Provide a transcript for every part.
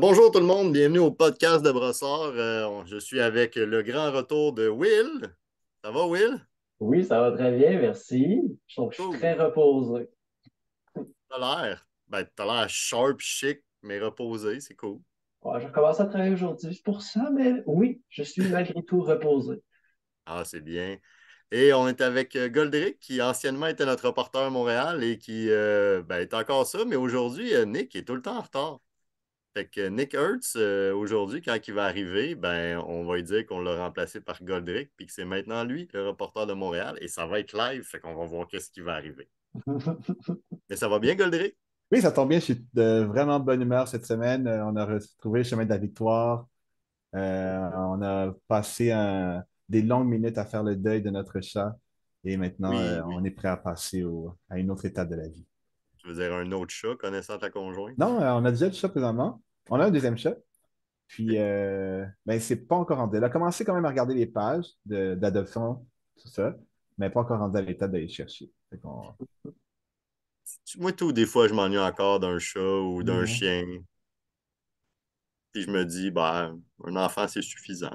Bonjour tout le monde, bienvenue au podcast de Brossard. Je suis avec le grand retour de Will. Ça va, Will? Oui, ça va très bien, merci. Je suis très Cool. reposé. T'as l'air sharp, chic, mais reposé, c'est cool. Ouais, j'ai recommencé à travailler aujourd'hui c'est pour ça, mais oui, je suis malgré tout reposé. Ah, c'est bien. Et on est avec Goldrick, qui anciennement était notre reporter à Montréal et qui est encore ça, mais aujourd'hui, Nick est tout le temps en retard. Fait que Nick Hertz, aujourd'hui, quand il va arriver, on va lui dire qu'on l'a remplacé par Goldrick, puis que c'est maintenant lui, le reporter de Montréal, et ça va être live, fait qu'on va voir qu'est-ce qui va arriver. Mais ça va bien, Goldrick? Oui, ça tombe bien, je suis de vraiment bonne humeur cette semaine. On a retrouvé le chemin de la victoire. On a passé des longues minutes à faire le deuil de notre chat. Et maintenant, Oui, on oui. est prêt à passer à une autre étape de la vie. Tu veux dire un autre chat connaissant ta conjointe? Non, on a déjà le chat présentement. On a un deuxième chat. Puis, OK. c'est pas encore rendu. Elle a commencé quand même à regarder les pages d'adoption, tout ça, mais pas encore rendu à l'étape d'aller chercher. Moi, tout, des fois, je m'ennuie encore d'un chat ou d'un Mhm. chien. Puis je me dis, un enfant, c'est suffisant.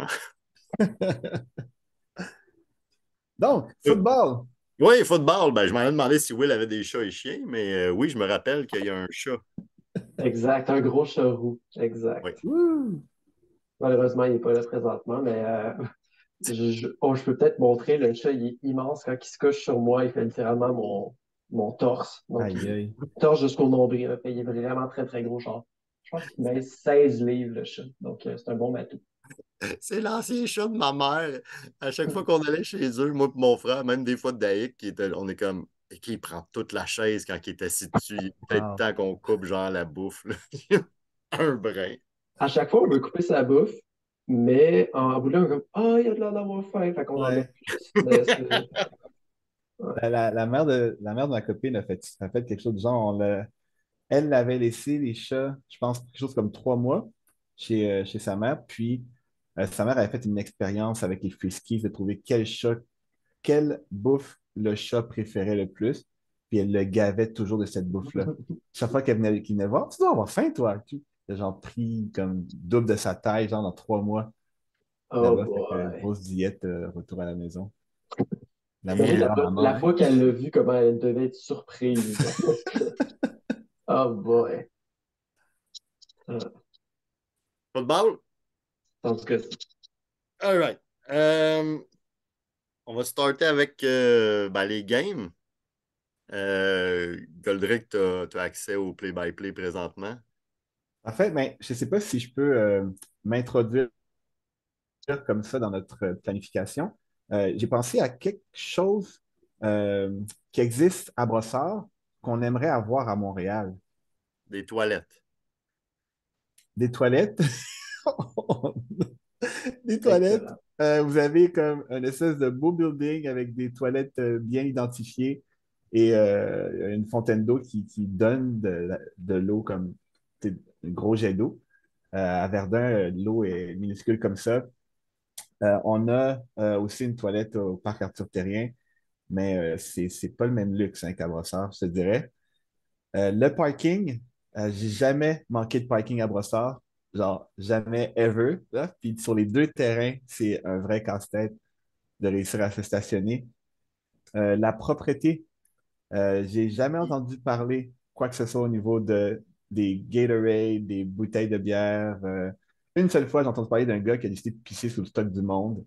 Donc, football. Oui, football. Je m'en ai demandé si Will avait des chats et chiens, mais oui, je me rappelle qu'il y a un chat. Exact, un gros charroux. Oui. Exact. Wouh! Malheureusement, il n'est pas là présentement, mais je peux peut-être montrer, le chat, il est immense. Quand il se couche sur moi, il fait littéralement mon torse. Donc, Aïe, aïe. il torse jusqu'au nombril, là. Il est vraiment très, très gros. Genre, je pense qu'il met 16 livres, le chat. Donc, c'est un bon matou. C'est l'ancien chat de ma mère. À chaque fois qu'on allait chez eux, moi et mon frère, même des fois de Daïk, on est comme, et qui prend toute la chaise quand il est assis dessus. Il est peut-être Wow. temps qu'on coupe genre la bouffe, là. Un brin. À chaque fois, on veut couper sa bouffe, mais en bout de ligne, on est comme ah, il y a de l'air d'avoir faim, fait qu'on en met Ouais. plus. Mais ouais. La mère de ma copine a fait quelque chose du genre. Elle l'avait laissé les chats, je pense, quelque chose comme 3 mois chez sa mère. Puis, sa mère avait fait une expérience avec les Friskies de trouver quelle bouffe le chat préférait le plus. Puis, elle le gavait toujours de cette bouffe-là. Chaque fois qu'il venait voir, tu dois avoir faim, toi. Il a genre pris comme double de sa taille, genre dans 3 mois Oh là-bas. Fait que boy. grosse diète, retour à la maison. L'amour J'imagine des la, grands-mamans, la hein? fois qu'elle l'a vu, comment elle devait être surprise. Oh boy. Football? En tout cas, All right. On va starter avec les games. Goldrick, tu as accès au play-by-play présentement. En fait, je ne sais pas si je peux m'introduire comme ça dans notre planification. J'ai pensé à quelque chose euh, qui existe à Brossard qu'on aimerait avoir à Montréal. Des toilettes. Des toilettes. Des toilettes. excellent. Vous avez comme un espèce de beau building avec des toilettes bien identifiées et une fontaine d'eau qui donne de l'eau comme un gros jet d'eau. À Verdun, l'eau est minuscule comme ça. On a aussi une toilette au parc Arthur-Terrien, mais c'est pas le même luxe qu'à Brossard, je te dirais. Le parking, j'ai jamais manqué de parking à Brossard, genre jamais ever, là. Puis sur les deux terrains, c'est un vrai casse-tête de réussir à se stationner. La propreté, j'ai jamais entendu parler quoi que ce soit au niveau des Gatorade, des bouteilles de bière. Une seule fois, j'ai entendu parler d'un gars qui a décidé de pisser sous le stock du monde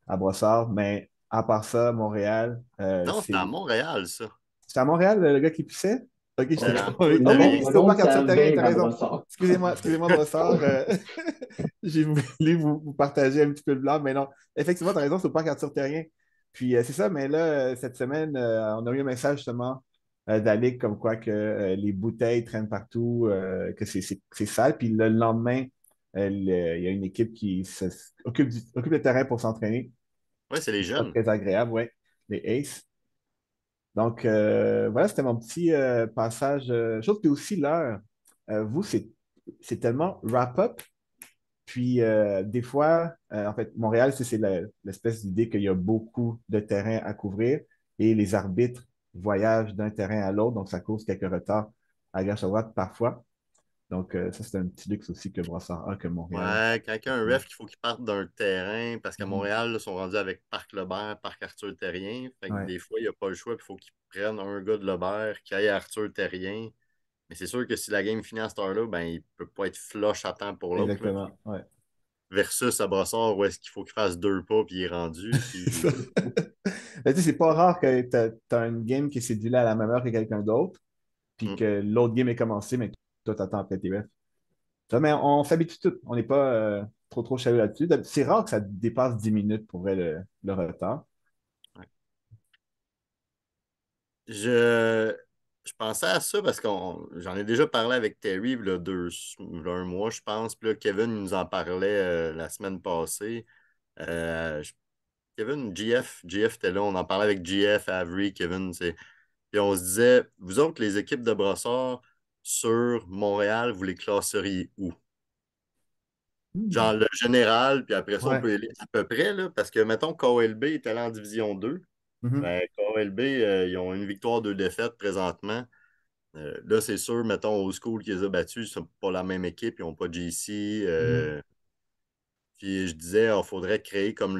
à Brossard, mais à part ça, Montréal, Non, c'était à Montréal, ça. c'est à Montréal, le gars qui pissait? Ok, j'étais Ouais. trompé. Ah Le oui, monde, oui, le c'était au monde parc Arthur-Terrien, s'avère t'as à raison. Brossard. Excusez-moi, Brossard. J'ai voulu vous partager un petit peu le blanc, mais non. Effectivement, t'as raison, c'est au parc Arthur-Terrien. Puis c'est ça, mais là, cette semaine, on a eu un message justement d'Alic comme quoi que les bouteilles traînent partout, que c'est sale. Puis le lendemain, il y a une équipe qui occupe le terrain pour s'entraîner. Oui, c'est les C'est pas jeunes. très agréable, ouais. Les Aces. Donc, voilà, c'était mon petit passage. Chose, puis aussi l'heure. Vous, c'est tellement wrap-up. Puis, des fois, en fait, Montréal, c'est l'espèce d'idée qu'il y a beaucoup de terrains à couvrir et les arbitres voyagent d'un terrain à l'autre, donc ça cause quelques retards à gauche à droite parfois. Donc, ça, c'est un petit luxe aussi que Brossard a que Montréal. Ouais, quand il y a un ref qu'il faut qu'il parte d'un terrain, parce qu'à Mhm. Montréal, là, ils sont rendus avec Parc Lebert, Parc Arthur Terrien. Fait que Ouais, des fois, il n'y a pas le choix, puis il faut qu'ils prennent un gars de Lebert qui aille à Arthur Terrien. Mais c'est sûr que si la game finit à cette heure-là, ben, il ne peut pas être flush à temps pour l'autre, là. exactement. Ouais. Versus à Brossard, où est-ce qu'il faut qu'il fasse 2 pas, puis il est rendu. C'est Puis... ça. Mais tu sais, c'est pas rare que tu as une game qui s'est cédulée à la même heure que quelqu'un d'autre, puis Mm. que l'autre game est commencé, mais toi, t'attends après tes refs. Ça, mais on s'habitue tout. On n'est pas trop chaleux là-dessus. C'est rare que ça dépasse 10 minutes pour vrai, le retard. Ouais. Je... je pensais à ça parce que j'en ai déjà parlé avec Terry là, un mois, je pense. Puis là, Kevin nous en parlait la semaine passée. Euh, je- Kevin, GF était là, on en parlait avec GF, Avery, Kevin, puis on se disait, vous autres, les équipes de brossard sur Montréal, vous les classeriez où? Genre Hmm. le général, puis après ça, on Ouais. peut aller à peu près, là, parce que, mettons, KLB est allé en Division 2. Mhm. Ben, KLB, ils ont une victoire, 2 défaites présentement. Là, c'est sûr, mettons, au school qui les a battus, c'est pas la même équipe, ils n'ont pas JC. Mhm. Puis je disais, il faudrait créer comme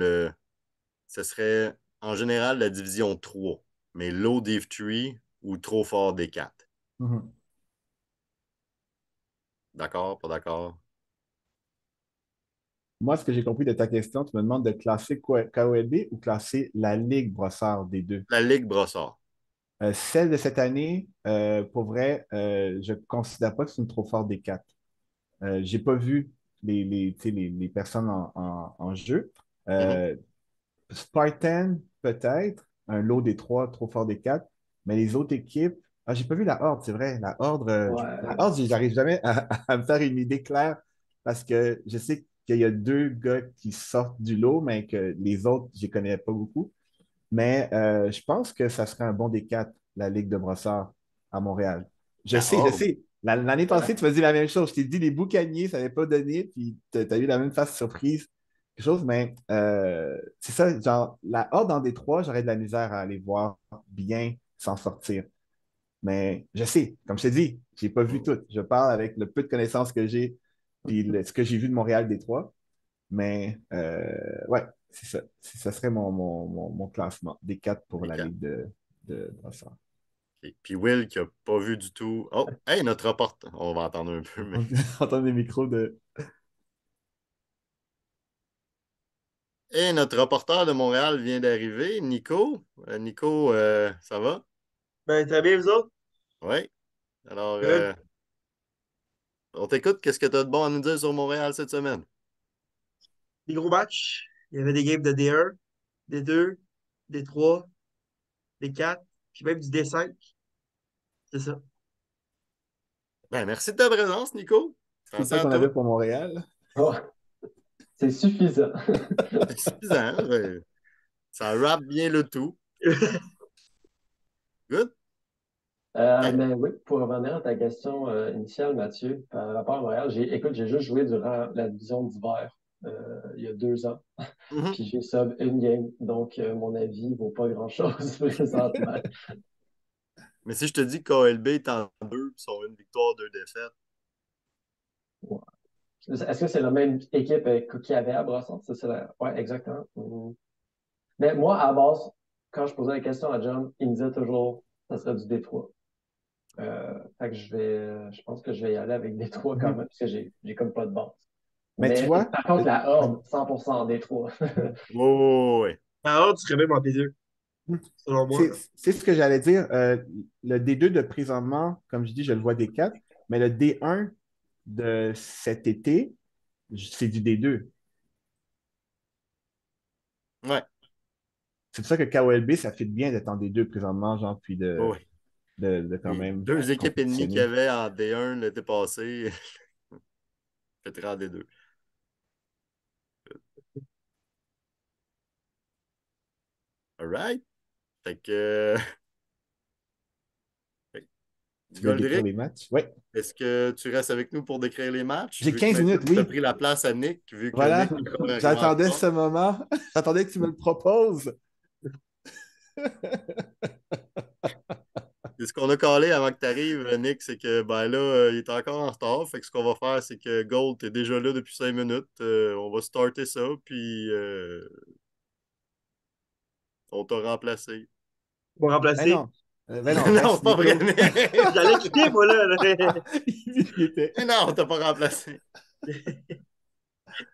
ce serait en général la division 3, mais low div 3 ou trop fort des 4. Mhm. D'accord, pas d'accord? Moi, ce que j'ai compris de ta question, tu me demandes de classer KOLB ou classer la Ligue Brossard des deux. La Ligue Brossard. Celle de cette année, pour vrai, je ne considère pas que c'est une trop forte des quatre. J'ai pas vu tu sais, les personnes en jeu. Mhm, Euh, Spartan, peut-être, un lot des trois, trop fort des quatre, mais les autres équipes, ah, j'ai pas vu la Horde, c'est vrai. La Ouais. Horde, j'arrive jamais à me faire une idée claire parce que je sais qu'il y a deux gars qui sortent du lot, mais que les autres, je les connais pas beaucoup. Mais je pense que ça serait un bon des quatre, la Ligue de Brossard à Montréal. la Je Horde. sais. L'année passée, Ouais. tu m'as dit la même chose. Je t'ai dit les boucaniers, ça n'avait pas donné, puis tu as eu la même face surprise. Quelque chose, mais c'est ça, genre, la Horde dans Détroit, j'aurais de la misère à aller voir bien s'en sortir. Mais je sais, comme je t'ai dit, je n'ai pas vu Mhm, tout. Je parle avec le peu de connaissances que j'ai, puis ce que j'ai vu de Montréal-Détroit. Mais ouais, c'est ça. Ça serait mon classement des quatre pour les la 4. Ligue de Brossard. Puis Will qui a pas vu du tout. Oh, hey, notre reporter. On va entendre un peu, mais. On entend des micros de. Et notre reporter de Montréal vient d'arriver, Nico. Nico, ça va? Ben, très bien, vous autres? Oui. Alors, Good. on t'écoute. Qu'est-ce que tu as de bon à nous dire sur Montréal cette semaine? Des gros matchs. Il y avait des games de D1, D2, D3, D4, puis même du D5. C'est ça. Ben, merci de ta présence, Nico. C'est Pensez ça à qu'on toi. avait pour Montréal. Oh, c'est suffisant. C'est suffisant. Ouais. Ça rappe bien le tout. Good. Hey. Mais oui, pour revenir à ta question initiale, Mathieu, par rapport à Montréal, écoute, j'ai juste joué durant la division d'hiver il y a 2 ans, Mhm. puis j'ai sub une game, donc mon avis vaut pas grand-chose présentement. Mais si je te dis que KLB est en 2, ils sont une victoire, 2 défaites. Ouais. Est-ce que c'est la même équipe qu'il y avait à Brassard? Ouais, exactement. Mais moi, à la base, quand je posais la question à John, il me disait toujours ça serait du Détroit. Fait que je pense que je vais y aller avec Détroit quand Mhm. même, parce que j'ai comme pas de base. Mais tu Mais vois, par contre, la Horde, 100% en Détroit. Oui, Alors, tu serais même en D2, selon moi, c'est là. c'est ce que j'allais dire. Le D2 de présentement, comme je dis, je le vois des quatre, mais le D1 de cet été, c'est du D2. oui. Ouais. C'est pour ça que KOLB, ça fait bien d'être en D2 présentement, genre, puis Oui. de quand Les même 2 équipes et demie qu'il y compétitionner. avait en D1 l'été passé, fait en D2. All right. Fait que, Tu veux décrire Goldrick, les matchs? Oui. est-ce que tu restes avec nous pour décrire les matchs, J'ai vu que 15 maintenant minutes, tu as oui. pris la place à Nick, vu que Voilà. Nick est encore arrivé en J'attendais retard? ce moment. J'attendais que tu me le proposes. Et ce qu'on a calé avant que tu arrives, Nick, c'est que ben là, il est encore en retard. Fait que ce qu'on va faire, c'est que Gold est déjà là depuis 5 minutes. On va starter ça, puis on t'a remplacé. Pour Ben remplacer. non. Ben non, Non, reste, c'est pas vrai, Nico. Nick. J'allais quitter, moi, là. Il était. Mais non, on t'a pas remplacé.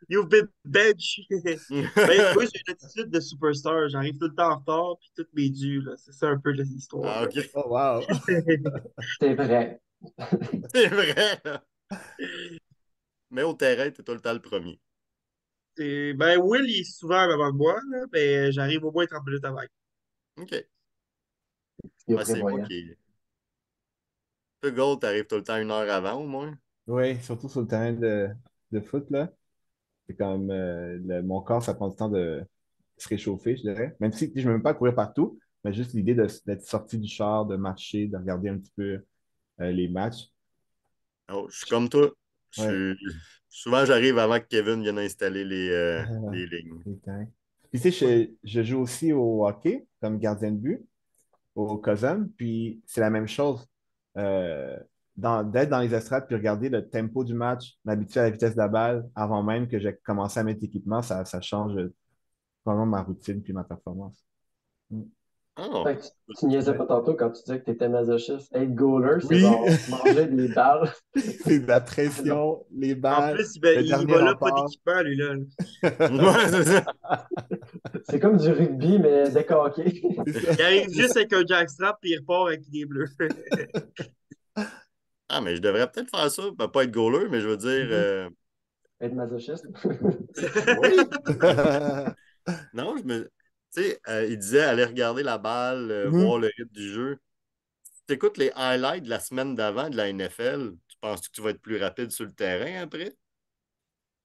You've been bench. Ben, moi, j'ai une attitude de superstar. J'arrive tout le temps en retard, puis toutes mes dus, là. C'est ça un peu l'histoire, Ah, là. OK. Oh, wow. C'est vrai. C'est vrai, là. Mais au terrain, t'es tout le temps le premier. Ben, Will, il est souvent avant moi, là, mais j'arrive au moins 30 minutes avant. OK. Il est Ben, c'est moi prévoyant. qui. Toi, Gold, t'arrives tout le temps 1 heure avant, au moins. Oui, surtout sur le terrain de foot, là. C'est comme mon corps, ça prend du temps de se réchauffer, je dirais. Même si je ne veux même pas courir partout, mais juste l'idée d'être sorti du char, de marcher, de regarder un petit peu les matchs. Oh, je suis comme toi. Ouais. Souvent, j'arrive avant que Kevin vienne installer Ah, les lignes. les temps. Puis tu sais, je joue aussi au hockey comme gardien de but, au COSUM, puis c'est la même chose. Euh, d'être dans les estrades puis regarder le tempo du match, m'habituer à la vitesse de la balle avant même que j'ai commencé à mettre l'équipement, ça change vraiment ma routine puis ma performance. Mm. Oh, Fait que tu niaisais Ouais. pas tantôt quand tu disais que tu étais masochiste. Être goaler, c'est Oui, genre manger des balles. c'est de la Non. pression, les En balles, plus, ben, le il dernier va là pas rempart. d'équipement, lui, là. ouais, c'est ça. C'est comme du rugby, mais décaqué. C'est ça. Il arrive juste avec un jackstrap, puis il repart avec des bleus. Ah, mais je devrais peut-être faire ça. Ben, pas être goaler, mais je veux dire, Mhm. Être masochiste. oui. Non, tu sais, il disait aller regarder la balle, Mhm. voir le rythme du jeu. Tu écoutes les highlights de la semaine d'avant de la NFL, tu penses que tu vas être plus rapide sur le terrain après?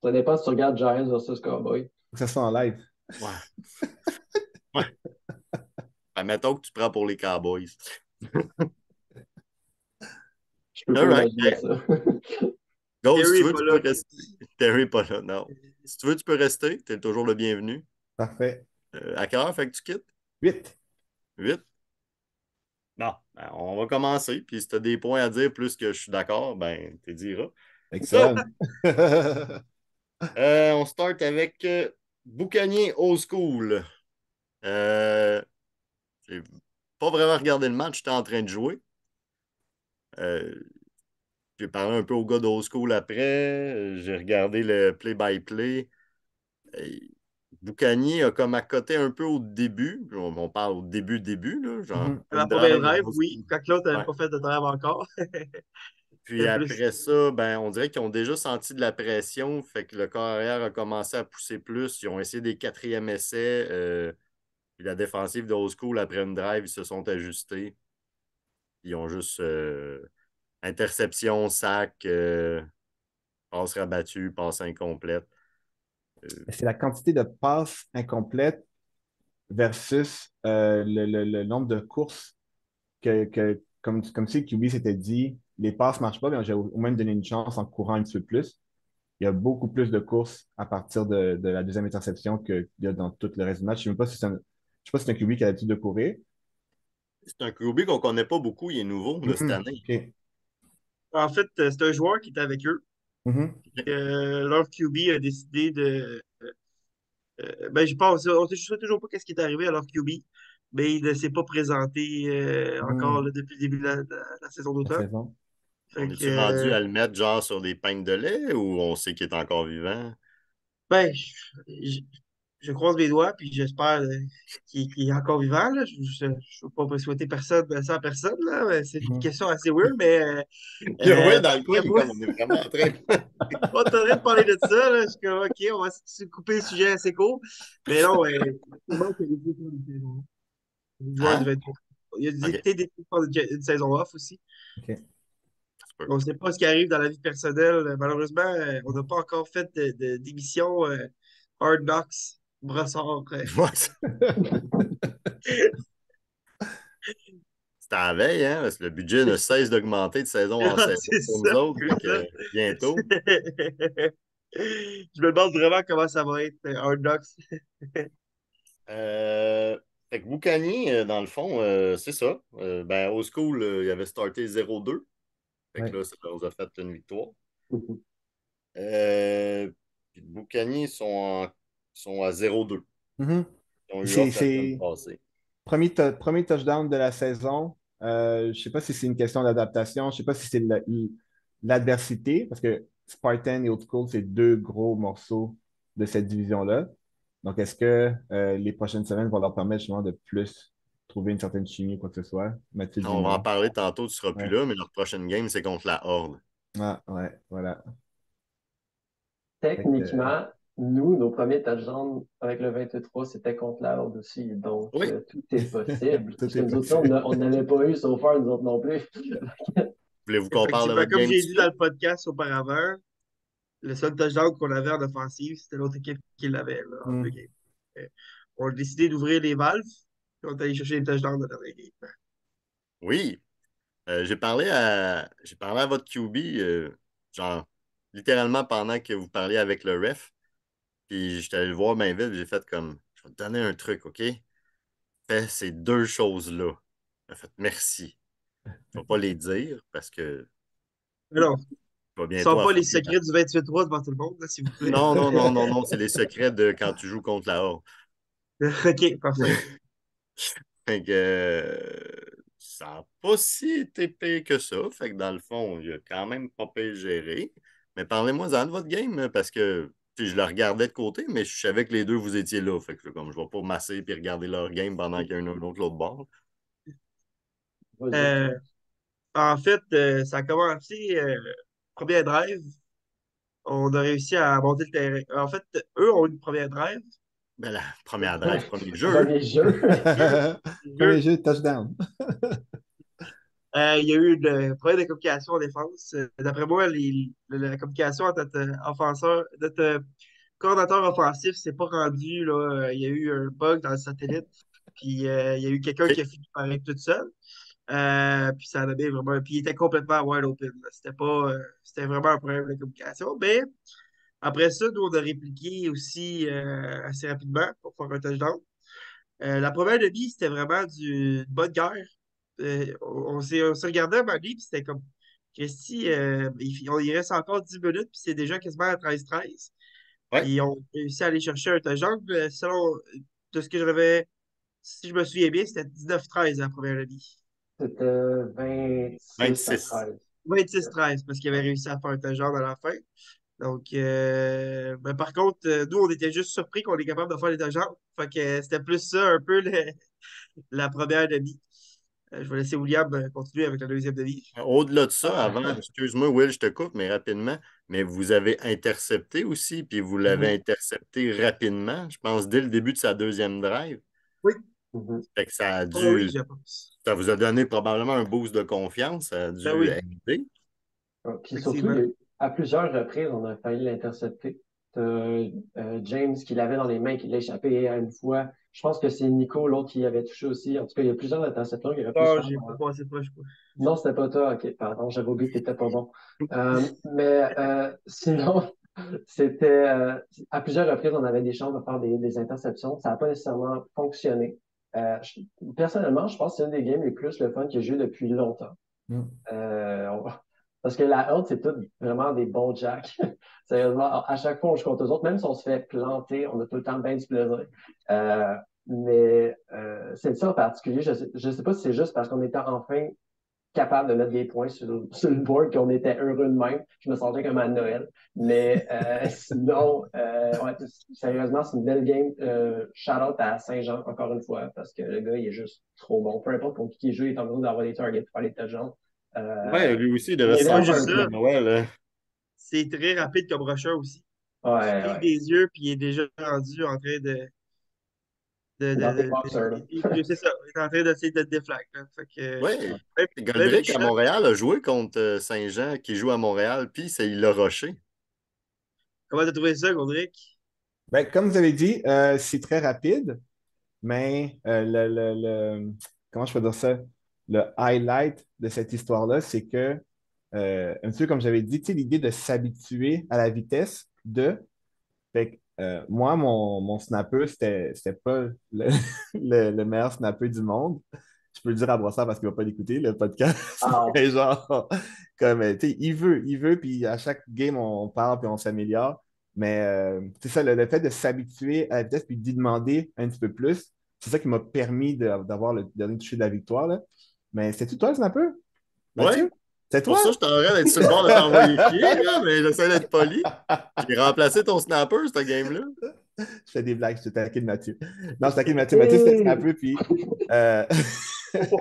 Ça dépend si tu regardes Giants versus Cowboys. Faut que ça soit en live. Ouais. Ouais. Ben, mettons que tu prends pour les Cowboys. Je peux All pas right. imaginer ça. Go, si Terry tu est veux, pas tu là. peux rester. Terry pas là, non. Si tu veux, tu peux rester. Tu es toujours le bienvenu. Parfait. À quelle heure fait que tu quittes? 8. 8. Bon, ben, on va commencer. Puis si tu as des points à dire plus que je suis d'accord, ben, tu diras. So, Excellent. on start avec Boucanier Old School. Euh, j'ai pas vraiment regardé le match, j'étais en train de jouer. Euh, j'ai parlé un peu au gars d'Old School après. J'ai regardé le play-by-play. Euh, Boucanier a comme accoté un peu au début. On parle au début, là, genre Mhm. À la une première drive. drive, oui. Quand l'autre n'avait Ouais. pas fait de drive encore. Puis C'était plus. après ça, ben, on dirait qu'ils ont déjà senti de la pression. Fait que le corps arrière a commencé à pousser plus. Ils ont essayé des quatrièmes essais. Puis la défensive de Old School, après une drive, ils se sont ajustés. Ils ont juste interception, sac, passe rabattue, passe incomplète. C'est la quantité de passes incomplètes versus le nombre de courses comme si QB s'était dit, les passes ne marchent pas, mais j'ai au moins donné une chance en courant un petit peu plus. Il y a beaucoup plus de courses à partir de la deuxième interception qu'il y a dans tout le reste du match. Je ne sais pas si c'est un QB qui a l'habitude de courir. C'est un QB qu'on ne connaît pas beaucoup. Il est nouveau là, cette Mhm. année. OK. En fait, c'est un joueur qui était avec eux. Mhm. Leur QB a décidé de. Ben, je pense, on ne sait toujours pas qu'est-ce qui est arrivé à leur QB, mais il ne s'est pas présenté encore Mhm. là, depuis le début de la saison La d'automne. saison. On Fait que, est-tu rendu à le mettre genre sur des pagnes de lait ou on sait qu'il est encore vivant? ben, je croise mes doigts, puis j'espère qu'il est encore vivant. Là. Je ne veux pas souhaiter personne ça à personne, là, mais c'est une Mhm. question assez weird, mais Ouais, dans le coin, d'après il est moi, comme on est vraiment en train de. on t'aurait de parler de ça. Là. Je suis comme, OK, on va se couper le sujet assez court. Mais non, c'est bon qu'il y ait des saisons. Le joueur Hein? devait être. Il a OK. été décidé par une saison off aussi. OK. Tu peux. On ne sait pas ce qui arrive dans la vie personnelle. Malheureusement, on n'a pas encore fait d'émission Hard Knocks, Brossard. Ouais, c'est à la veille, hein? Parce que le budget ne cesse d'augmenter de saison en Ah, saison c'est pour ça, nous autres. c'est Fait ça. que bientôt. Je me demande vraiment comment ça va être, Hard Knocks. Euh, Fait que Boucanier, dans le fond, c'est ça. Ben, au school, il avait starté 0-2. Fait que Ouais. là, ça nous a fait une victoire. Mhm. Puis Boucanier sont à 0-2. Mhm. Ils ont eu C'est off la semaine c'est passée. premier touchdown de la saison. Je ne sais pas si c'est une question d'adaptation. Je ne sais pas si c'est l'adversité, parce que Spartan et Old School, c'est deux gros morceaux de cette division-là. Donc, est-ce que les prochaines semaines vont leur permettre justement de plus trouver une certaine chimie ou quoi que ce soit? Mathieu dit On va en non. parler tantôt, tu ne seras plus Ouais. là, mais leur prochaine game, c'est contre la Horde. Ah, ouais, voilà. Fait que, Techniquement, nous, nos premiers touchdowns avec le 23, c'était contre la Horde aussi. Donc, Oui, tout est possible. tout Parce que est nous autres, possible. on n'avait pas eu so far, nous autres non plus. voulez-vous qu'on parle de Effectivement, votre comme game tout de j'ai dit dans suite? le podcast auparavant, le seul touchdown qu'on avait en offensive, c'était l'autre équipe qui l'avait là, en deux Hmm. games. Euh, On a décidé d'ouvrir les valves, puis on est allé chercher les touchdowns de la dernière game. Oui. J'ai parlé à votre QB, genre, littéralement pendant que vous parliez avec le ref. Puis j'étais allé le voir bien vite, j'ai fait comme, je vais te donner un truc, OK? Fais ces deux choses-là. Il a fait merci. Je ne vais pas les dire parce que Alors, je vais ce ne bientôt sont pas les affronter. secrets du 28-3 devant tout le monde, là, s'il vous plaît. Non, non, non, non, non, c'est les secrets de quand tu joues contre la Horde. OK, parfait. Fait que ça n'a pas si été pire que ça. Fait que dans le fond, il a quand même pas pire géré. Mais parlez-moi-en de votre game, parce que tu sais, je le regardais de côté, mais je savais que les deux vous étiez là. Fait que comme je ne vais pas masser et regarder leur game pendant qu'il y a un autre l'autre bord. Vas-y. Euh, En fait, ça a commencé premier drive. On a réussi à monter le terrain. En fait, eux ont eu une première drive. Ben, la première drive, premier jeu. Premier jeu. Jeu, Premier jeu. jeu, touchdown. Il y a eu une problème de communication en défense. D'après moi, la communication entre notre offenseur, notre coordinateur offensif s'est pas rendu. Là. Il y a eu un bug dans le satellite. Puis il y a eu quelqu'un OK. qui a fini par être tout seul. Puis ça a donné vraiment. Puis il était complètement wide open. Là. C'était vraiment un problème de communication. Mais après ça, nous, on a répliqué aussi assez rapidement pour faire un touchdown. La première demi, c'était vraiment une bonne guerre. On s'est regardé à un moment donné, puis c'était comme, Christy, il reste encore 10 minutes, puis c'est déjà quasiment à 13-13. Ouais. Puis on a réussi à aller chercher un touchdown. Selon de ce que j'avais, si je me souviens bien, c'était 19-13 la première demi. C'était 26 à 26. 13. 26-13, parce qu'il avait réussi à faire un touchdown à la fin. Donc, mais par contre, nous, on était juste surpris qu'on est capable de faire les touchdowns. Fait que c'était plus ça un peu la première demi. Je vais laisser William continuer avec la deuxième demi. Au-delà de ça, avant, Ah. excuse-moi, Will, je te coupe, mais rapidement, mais vous avez intercepté aussi, puis vous l'avez Mhm. intercepté rapidement, je pense, dès le début de sa deuxième drive. Oui, Mhm. Fait que ça a oh oui, dû, je pense. ça vous a donné probablement un boost de confiance, ça a Ben dû oui, aider. Puis surtout, effectivement. à plusieurs reprises, on a failli l'intercepter. T'as, James qui l'avait dans les mains, qui l'a échappé à une fois. Je pense que c'est Nico, l'autre, qui avait touché aussi. En tout cas, il y a plusieurs interceptions qui auraient pu se Non, faire. j'ai pas passé proche, quoi. Non, c'était pas toi. OK, pardon, j'avais oublié que t'étais pas bon. Mais sinon, c'était à plusieurs reprises, on avait des chances de faire des interceptions. Ça n'a pas nécessairement fonctionné. Personnellement, je pense que c'est une des games les plus le fun que j'ai eu depuis longtemps. Hmm. Euh, on- Parce que la honte, c'est tout vraiment des bons jacks. Sérieusement, à chaque fois, on joue contre eux autres, même si on se fait planter, on a tout le temps bien du plaisir. Euh, mais c'est ça en particulier. Je sais pas si c'est juste parce qu'on était enfin capable de mettre des points sur le board, qu'on était heureux de même. Je me sentais comme à Noël. Mais sinon, ouais, sérieusement, c'est une belle game. Shout-out à Saint-Jean, encore une fois, parce que le gars, il est juste trop bon. Peu importe contre qui il joue, il est en train d'avoir des targets pour faire des touchdowns. Ouais, lui aussi, il devrait Il se est Pas vraiment sentir juste un comme ça, clown. Noël, hein. c'est très rapide comme rusher aussi. Tu Ouais, clignes ouais. des yeux, puis il est déjà rendu en train Dans tes boxers, là. c'est ça, il est en train d'essayer de te déflag. Là. Fait que, Ouais. même, même une Goldrick à shot. Montréal a joué contre Saint-Jean qui joue à Montréal, puis il l'a rushé. Comment t'as trouvé ça, Gondrick? Ben, comme vous avez dit, c'est très rapide, mais comment je peux dire ça? Le highlight de cette histoire-là, c'est que, un petit peu comme j'avais dit, tu sais, l'idée de s'habituer à la vitesse de. Fait que, Moi, mon snapper, c'était pas le meilleur snapper du monde. Je peux le dire à Brossard parce qu'il va pas l'écouter, le podcast. Ah, Mais genre, comme, tu sais, il veut, puis à chaque game, on parle, puis on s'améliore. Mais c'est ça, le fait de s'habituer à la vitesse, puis d'y demander un petit peu plus, c'est ça qui m'a permis d'avoir le dernier toucher de la victoire, là. Mais c'est tout toi, le snapper, Ouais, Mathieu? C'est pour ça, toi? je t'aurais d'être sur le bord de t'envoyer chier, là, mais j'essaie d'être poli. J'ai remplacé ton snapper, cette game-là. Je fais des blagues, je te taquine Mathieu. Non, je taquine Mathieu. Mathieu, c'était hey! un peu, puis. euh, Wow.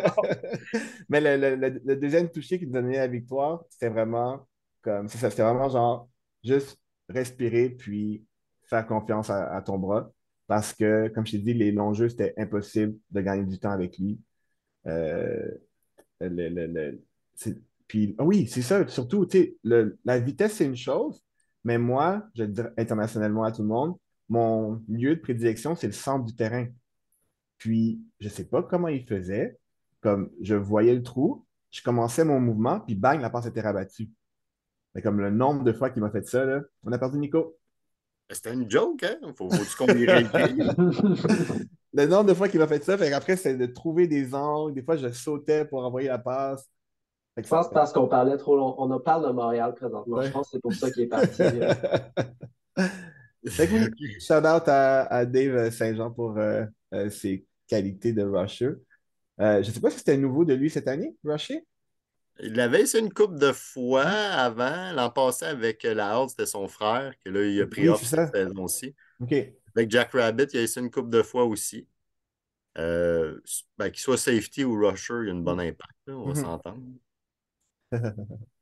Mais le deuxième touché qui nous donnait la victoire, c'était vraiment comme. C'est ça, c'était vraiment genre juste respirer, puis faire confiance à ton bras. Parce que, comme je t'ai dit, les longs jeux, c'était impossible de gagner du temps avec lui. Euh, le, le- le- c'est- Puis, ah oui, c'est ça. Surtout, tu sais, la vitesse, c'est une chose, mais moi, je vais le dire internationalement à tout le monde, mon lieu de prédilection, c'est le centre du terrain. Puis, je sais pas comment il faisait. Comme je voyais le trou, je commençais mon mouvement, puis bang, la passe était rabattue. Mais comme le nombre de fois qu'il m'a fait ça, là, on a perdu Nico. C'était une joke, hein? Faut-tu qu'on y réécrive? Le nombre de fois qu'il m'a fait ça, fait qu'après, c'est de trouver des angles. Des fois, je sautais pour envoyer la passe. Fait que Je pense que parce qu'on parlait trop long. On a parlé de Montréal présentement. Je ouais. pense que c'est pour ça qu'il est parti. Fait que oui, shout out à Dave Saint-Jean pour ses qualités de rusher. Je ne sais pas si c'était nouveau de lui cette année, rusher. Il l'avait essayé une couple de fois avant. L'an passé, avec la Horde, c'était son frère, que là, il a pris Oui, off c'est cette ça. saison-ci. OK. Avec Jack Rabbit, il a essayé une couple de fois aussi. Euh, qu'il soit safety ou rusher, il y a une bonne impact, là, on va Mhm. s'entendre.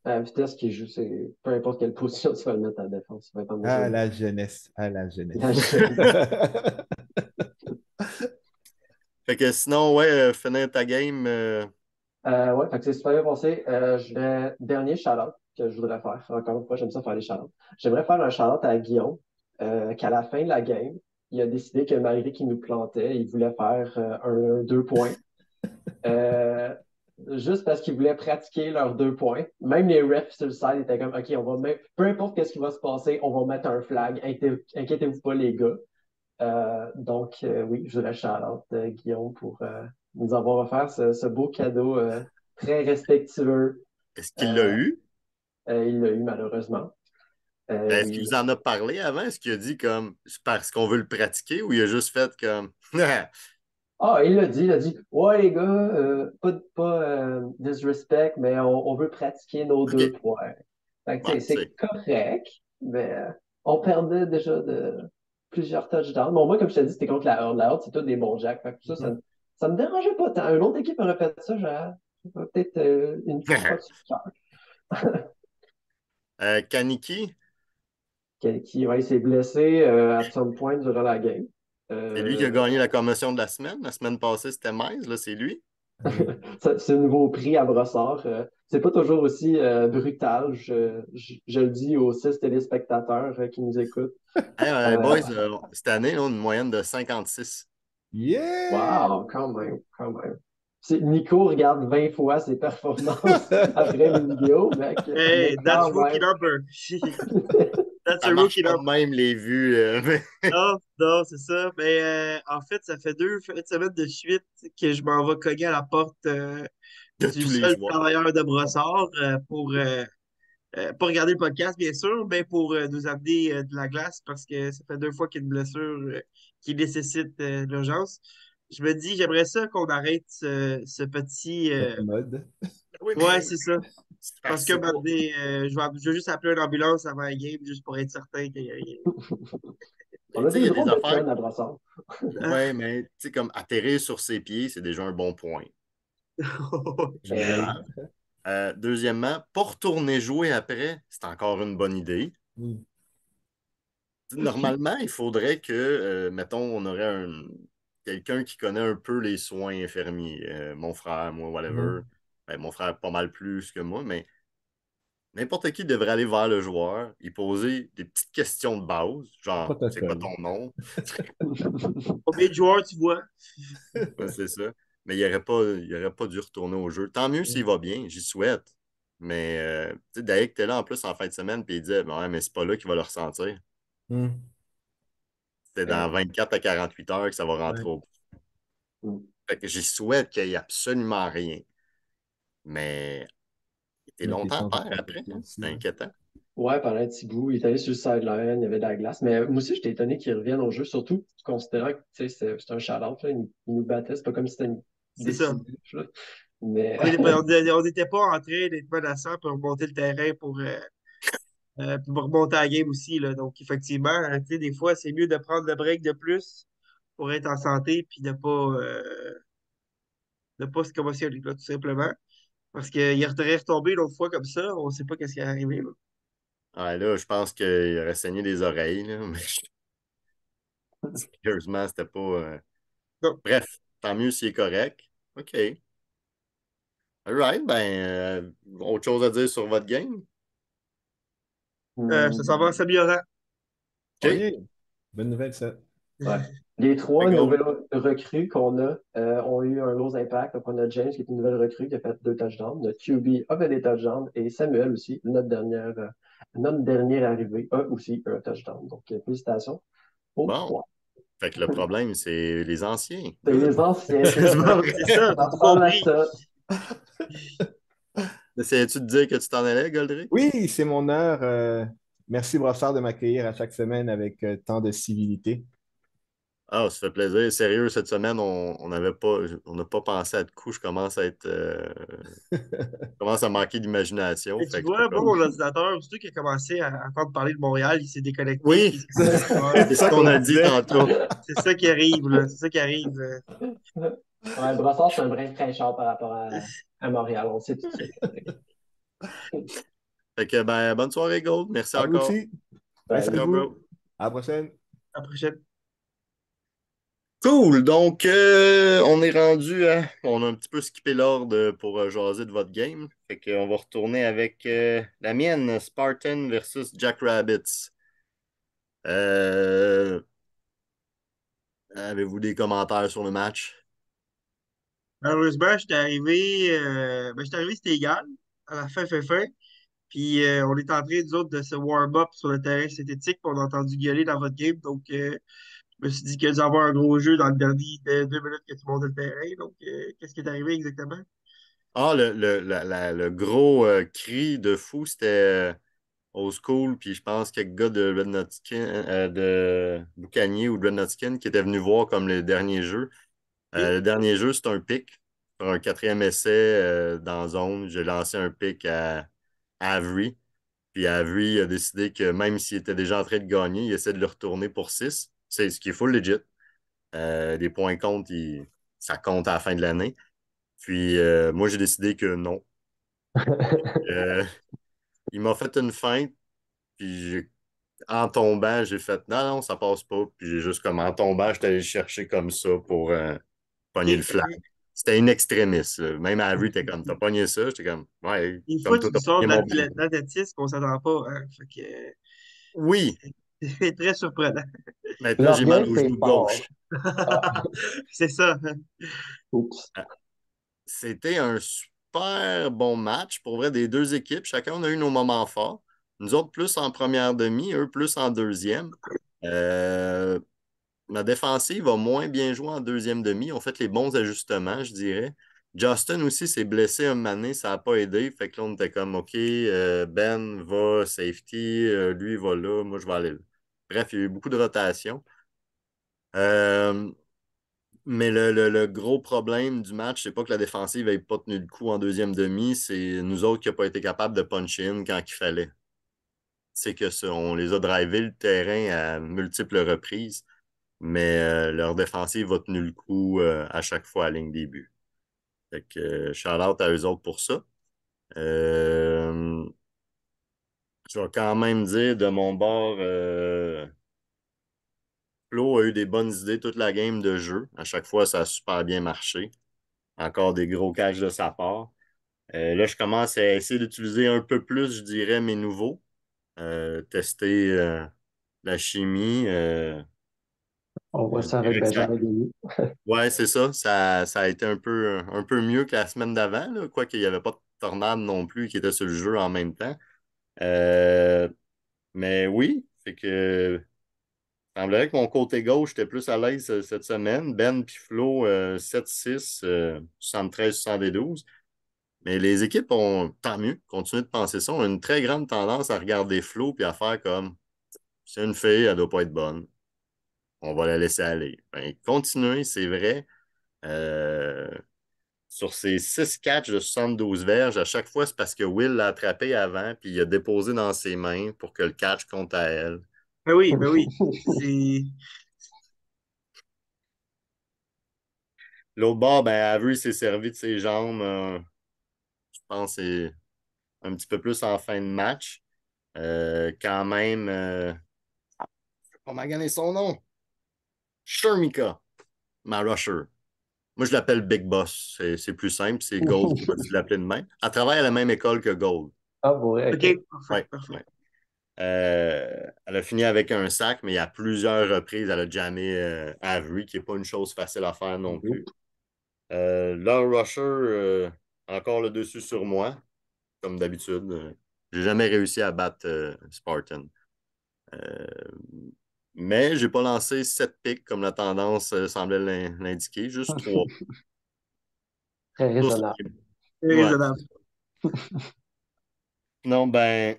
À la vitesse qu'il joue, c'est peu importe quelle position tu vas le mettre à la défense. Ça va être en mesure À de la jeunesse, à la la jeunesse. gérer. Fait que sinon, ouais, finir ta game. Ouais, fait que c'est super bien passé. Dernier shout-out que je voudrais faire. Encore une fois, j'aime ça faire des shout-outs. J'aimerais faire un shout-out à Guillaume, qu'à la fin de la game, il a décidé que malgré qu'il nous plantait, il voulait faire un 2 points. Euh, Juste parce qu'ils voulaient pratiquer leurs 2 points. Même les refs sur le side étaient comme, OK, on va mettre, peu importe qu'est-ce qui va se passer, on va mettre un flag. Inquiétez-vous pas, les gars. Oui, je voudrais shout-out Guillaume pour nous avoir offert ce beau cadeau très respectueux. Est-ce qu'il l'a Euh, eu? il l'a eu malheureusement. Est-ce qu'il Oui. vous en a parlé avant? Est-ce qu'il a dit comme c'est parce qu'on veut le pratiquer ou il a juste fait comme Ah, il a dit, ouais les gars, pas disrespect, mais on veut pratiquer nos OK. 2 points. Fait que, tu Ouais, sais, c'est correct, mais on perdait déjà de plusieurs touchdowns. Bon, moi, comme je t'ai dit, c'était contre la Horde. La Horde, c'est tous des bons jacks. Fait que ça me dérangeait pas tant. Une autre équipe aurait fait ça, j'aurais peut-être une croix sur le cœur. Kaniki, Qui ouais, il s'est blessé à some point durant la game. c'est lui qui a Euh, gagné la commotion de la semaine. La semaine passée, c'était Mize, là, c'est lui. Oui. C'est un nouveau prix à Brossard. C'est pas toujours aussi brutal. Je le dis aux 6 téléspectateurs qui nous écoutent. Hey, Euh, boys, cette année, là, on a une moyenne de 56. Yeah! wow, quand même, quand même. Nico regarde 20 fois ses performances après les vidéos, mec, mais Hey, that's quand rookie même. number. That's Ça a marche rookie pas de number. même les vues Non, non, c'est ça. Mais en fait, ça fait 2 semaines de suite que je m'en vais cogner à la porte de du tous les seul joueurs. travailleur de Brossard pour pas regarder le podcast, bien sûr, mais pour nous amener de la glace parce que ça fait 2 fois qu'il y a une blessure qui nécessite l'urgence. Je me dis, j'aimerais ça qu'on arrête ce petit. Cette mode. Oui, Ouais, mais c'est ça. Parce que c'est pas. je vais juste appeler une ambulance avant la game juste pour être certain qu'il y a rien. On Tu a sais, il des y a des drôles de affaires. fun à Brossard. Ouais, mais tu sais, comme atterrir sur ses pieds, c'est déjà un bon point. Oui. Général. Deuxièmement, pas retourner jouer après, c'est encore une bonne idée. Mm. Normalement, il faudrait que, mettons, on aurait quelqu'un qui connaît un peu les soins infirmiers. Mon frère, moi, whatever. Mhm. Ben, mon frère, pas mal plus que moi, mais n'importe qui devrait aller vers le joueur, y poser des petites questions de base, genre, c'est quoi Protocole. ton nom? Combien de joueurs tu vois? Ouais, c'est ça. Mais il aurait pas dû retourner au jeu. Tant mieux s'il Mm. va bien, j'y souhaite. Mais, tu sais, Dayek était là en plus en fin de semaine, puis il disait, ben ouais, mais c'est pas là qu'il va le ressentir. Mm. c'était dans 24 à 48 heures que ça va Ouais. rentrer au. Mm. Fait que j'y souhaite qu'il n'y ait absolument rien. Mais il était Mais t'es longtemps sans à terre après, protection hein. aussi, C'était hein. inquiétant. Ouais, pendant un petit bout, il est allé sur le sideline, il y avait de la glace. Mais moi aussi, j'étais étonné qu'il revienne au jeu, surtout considérant que tu sais, c'est un shout-out, là. Il nous battait, c'est pas comme si c'était une C'est ça. décision. Là. Mais On n'était pas en train d'être menaçant pour remonter le terrain pour remonter la game aussi. Là. Donc, effectivement, tu sais, des fois, c'est mieux de prendre le break de plus pour être en santé puis de pas se commotionner, là, tout simplement. Parce qu'il est retombé l'autre fois comme ça, on ne sait pas qu'est-ce qui est arrivé. Là. Ouais, là, je pense qu'il aurait saigné des oreilles, là, mais sérieusement, c'était pas. Donc, Bref, tant mieux s'il est correct. OK. All right, autre chose à dire sur votre game? ça s'en va en hmm, s'améliorant. Oh OK, yeah! Bonne nouvelle, ça. ouais. Les c'est trois goal. nouvelles recrues qu'on a ont eu un gros impact. Donc, on a James, qui est une nouvelle recrue, qui a fait 2 touchdowns. Notre QB a fait des touchdowns. Et Samuel aussi, notre dernier arrivé, a aussi un touchdown. Donc, félicitations aux Bon, trois. fait que le problème, c'est les anciens. C'est les Good. anciens, c'est C'est ça. pas vrai. C'est ça, Ça t'as tout ressemble à compris. ça. Essayais-tu de dire que tu t'en allais, Goldrick? Oui, c'est mon heure. Merci, Brossard, de m'accueillir à chaque semaine avec tant de civilité. Ah, ça fait plaisir. Sérieux, cette semaine, on n'a pas pensé à de coups. Je commence à manquer d'imagination. Et tu Fait que j'étais vois, moi, comme. mon ordinateur, aussitôt qu'il a commencé à entendre parler de Montréal, il s'est déconnecté, puis Oui, il s'est mis sur c'est ce Ça qu'on qu'on a dit disait. tantôt. C'est ça qui arrive, là. C'est ça qui arrive. Ouais, Brossard, c'est un brin fraîcheur par rapport à Montréal. On le sait tout de suite. Fait que bonne soirée, Gold. Merci À vous encore. aussi. Merci Salut. à Ciao, vous. bro. À la prochaine. À la prochaine. Cool. Donc, on est rendu à. On a un petit peu skippé l'ordre pour jaser de votre game. Fait qu'on va retourner avec la mienne, Spartan versus Jack Rabbits. Euh, Avez-vous des commentaires sur le match? Malheureusement, j'étais arrivé, c'était égal. À la fin. Puis on est en train, nous autres, de se warm-up sur le terrain synthétique, puis on a entendu gueuler dans votre game. Donc, je me suis dit qu'il y a dû avoir un gros jeu dans le dernier 2 minutes que tu montais le terrain. Donc, qu'est-ce qui est arrivé exactement? Ah, le gros cri de fou, c'était Old School, puis je pense quelques gars de Red Nutkin, de Boucanier ou de Red Nutkin qui étaient venus voir comme le dernier jeu. OK? Le dernier jeu, c'est un pick. Pour un quatrième essai dans zone, j'ai lancé un pick à Avery. Puis Avery a décidé que même s'il était déjà en train de gagner, il essaie de le retourner pour 6. C'est ce qui est full legit. Les points comptent, ça compte à la fin de l'année. Puis moi, j'ai décidé que non. Euh, il m'a fait une feinte, puis en tombant, j'ai fait non, non, ça passe pas. Puis j'ai juste comme en tombant, j'étais allé le chercher comme ça pour pogner le OK, flag. OK. C'était une extrémiste, là. Même Avery était comme, t'as pogné ça? J'étais comme, ouais, Des comme fois, toi, tu t'as nous sors pogné de mon ballon. l'athlétisme qu'on s'attend pas. Hein. Fait que, Oui, c'est très surprenant. maintenant j'ai mal L'orgueil, au c'est genou fort. gauche. Ah, C'est ça. oups. C'était un super bon match pour vrai des deux équipes. Chacun on a eu nos moments forts. Nous autres plus en première demi, eux plus en deuxième. Euh, Ma défensive a moins bien joué en deuxième demi. On fait les bons ajustements, je dirais. Justin aussi s'est blessé un moment donné, ça n'a pas aidé. Fait que là, on était comme OK, Ben va safety, lui va là, moi je vais aller là. Bref, il y a eu beaucoup de rotation. Euh, mais le gros problème du match, c'est pas que la défensive n'ait pas tenu le coup en deuxième demi, c'est nous autres qui n'avons pas été capables de punch in quand il fallait. C'est que ça, on les a drivés le terrain à multiples reprises, mais leur défensive a tenu le coup à chaque fois à la ligne des buts. Fait que shout-out à eux autres pour ça. Euh, je vais quand même dire de mon bord, Flo a eu des bonnes idées toute la game de jeu. À chaque fois, ça a super bien marché. Encore des gros caches de sa part. Là, je commence à essayer d'utiliser un peu plus, je dirais, mes nouveaux. Tester la chimie. On voit Je ça avec dirais que Benjamin Denis. ouais, c'est ça. Ça a été un peu mieux que la semaine d'avant, là. Quoique il n'y avait pas de tornade non plus qui était sur le jeu en même temps. Euh, mais oui, c'est que Il semblerait que mon côté gauche était plus à l'aise cette semaine. Ben puis Flo, 7-6, 73-72. Mais les équipes ont, tant mieux, continuent de penser ça, ont une très grande tendance à regarder Flo puis à faire comme c'est une fille, elle doit pas être bonne. On va la laisser aller. Ben, continuez, c'est vrai. Euh, Sur ces 6 catchs de 72 verges, à chaque fois, c'est parce que Will l'a attrapé avant puis il a déposé dans ses mains pour que le catch compte à elle. Ben oui. C'est. L'autre bord, ben, Avery s'est servi de ses jambes. Je pense que c'est un petit peu plus en fin de match. Quand même, on m'a gagné son nom. Shermika, ma rusher. Moi, je l'appelle Big Boss. C'est plus simple. C'est Gold qui m'a dit de l'appeler de même. Elle travaille à la même école que Gold. Ah, ouais, OK, ok. parfait, Ouais, parfait. ouais. Elle a fini avec un sac, mais à plusieurs reprises, elle a jammé Avery, qui n'est pas une chose facile à faire non Mhm. plus. Leur rusher, encore le dessus sur moi, comme d'habitude. J'ai jamais réussi à battre Spartan. Euh, mais j'ai pas lancé 7 pics comme la tendance semblait l'indiquer, juste 3. Très Pour ce raisonnable. qui C'est Ouais. raisonnable. Non, ben,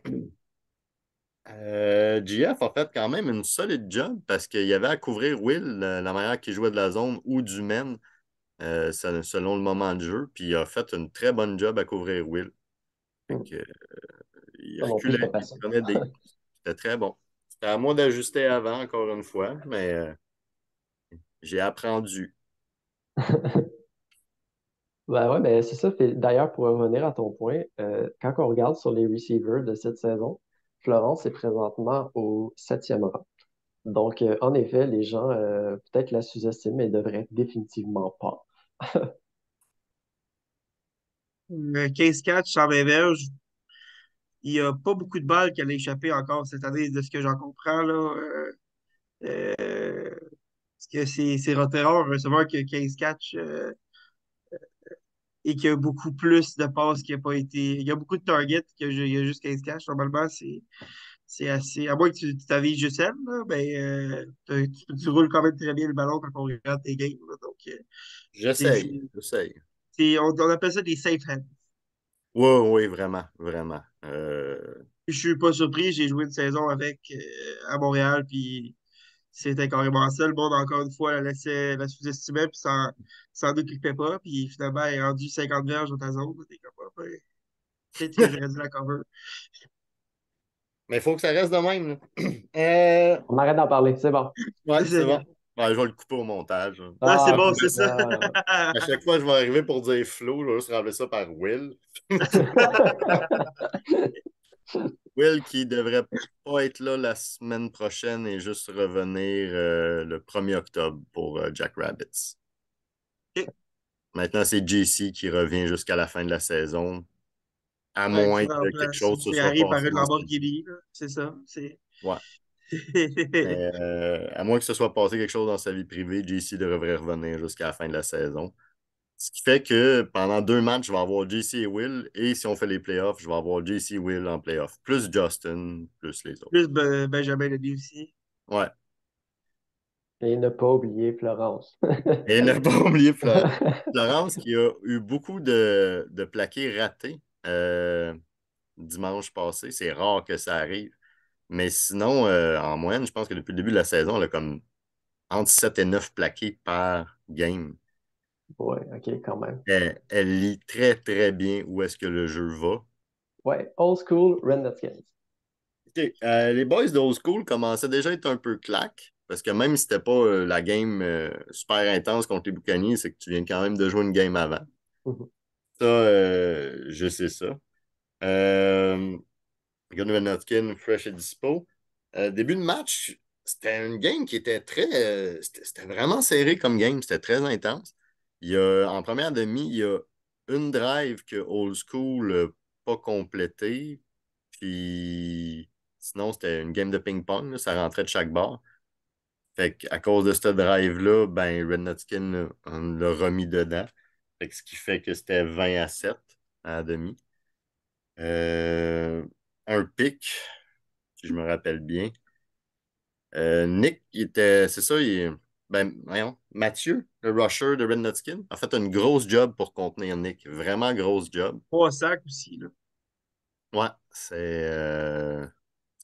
GF a fait quand même une solide job parce qu'il y avait à couvrir Will, la manière qu'il jouait de la zone ou du men, selon le moment de jeu. Puis il a fait une très bonne job à couvrir Will. Fait Hmm. que, il Ça non plus, c'est reculait, pas il facile. prenait des. C'était très bon. C'était à moi d'ajuster avant, encore une fois, mais j'ai apprendu. Ben ouais, ben c'est ça. D'ailleurs, pour revenir à ton point, quand on regarde sur les receivers de cette saison, Florence est présentement au 7e rang. Donc, en effet, les gens peut-être la sous-estiment, mais devraient définitivement pas. 15 catchs, 120 verges. Il n'y a pas beaucoup de balles qui allaient échapper encore cette année, de ce que j'en comprends, là. Parce que c'est rare un receveur qui a 15 catchs et qui a beaucoup plus de passes qui n'a pas été. Il y a beaucoup de targets il y a juste 15 catchs. Normalement, c'est assez. À moins que tu t'avises juste elle, là, ben, tu roules quand même très bien le ballon quand on regarde tes games. Là. Donc, c'est, J'essaye, c'est- j'essaye. on appelle ça des safe hands. Oui, oui, vraiment, vraiment. Je suis pas surpris, j'ai joué une saison avec à Montréal, puis c'était carrément ça. Le monde, encore une fois, la sous-estimait, puis sans doute qu'il ne pas, puis finalement, elle est rendu 50 verges dans ta zone. T'es comme, ah, ben, peut-être que j'aurais dû la cover. Mais il faut que ça reste de même, là. On arrête d'en parler, c'est bon. Ouais, c'est bon. Ouais, je vais le couper au montage. Ah, c'est Ah, bon, coupe c'est ça. ça. À chaque fois, je vais arriver pour dire Flo, je vais juste rappeler ça par Will. Will qui devrait pas être là la semaine prochaine et juste revenir le 1er octobre pour Jack Rabbits. Ok. Maintenant, c'est JC qui revient jusqu'à la fin de la saison, à Ouais, qui moins que quelque remplace chose se soit Ferrari par passé une dans ce temps. Lamborghini, là. C'est ça. C'est. Ouais. Mais à moins que ce soit passé quelque chose dans sa vie privée, JC devrait revenir jusqu'à la fin de la saison. Ce qui fait que pendant 2 matchs, je vais avoir JC et Will. Et si on fait les playoffs, je vais avoir JC et Will en playoffs. Plus Justin, plus les autres. Plus Benjamin Leddy aussi. Ouais. Et ne pas oublier Florence. Et ne pas oublier Florence qui a eu beaucoup de plaqués ratés dimanche passé. C'est rare que ça arrive. Mais sinon, en moyenne, je pense que depuis le début de la saison, elle a comme entre 7 et 9 plaqués par game. Ouais, ok, quand même. Elle lit très, très bien où est-ce que le jeu va. Ouais, old school Red Redskins. OK. Les boys de Old School commençaient déjà à être un peu claques, parce que même si c'était pas la game super intense contre les Buccaneers, c'est que tu viens quand même de jouer une game avant. Mhm. Ça, je sais ça. Gunnar Notkin, fresh et dispo. Début de match, c'était une game qui était c'était vraiment serré comme game, c'était très intense. En première demi, il y a une drive que Old School n'a pas complétée. Puis sinon, c'était une game de ping-pong, là, ça rentrait de chaque bord. Fait qu'à cause de ce drive-là, ben, Red Nutkin, là, on l'a remis dedans. Fait que ce qui fait que c'était 20-7 à la demi. Euh, un pic, si je me rappelle bien. Nick, c'est ça, ben, voyons, Mathieu, le rusher de Red Nutkin, a fait une grosse job pour contenir Nick. Vraiment grosse job. 3 sacs aussi, là. Ouais, ce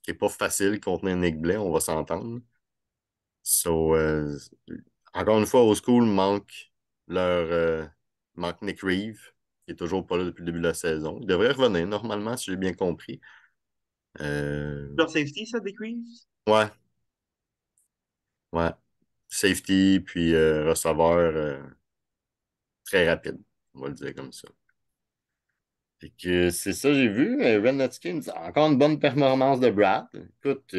qui n'est pas facile de contenir Nick Blais, on va s'entendre. So, encore une fois, au school manque Nick Reeve, qui est toujours pas là depuis le début de la saison. Il devrait revenir normalement, si j'ai bien compris. Euh, Leur safety, ça, Decrease? ouais, ouais. Safety, puis receveur très rapide, on va le dire comme ça. Fait que c'est ça, j'ai vu. Red Nutkins, encore une bonne performance de Brad. Écoute,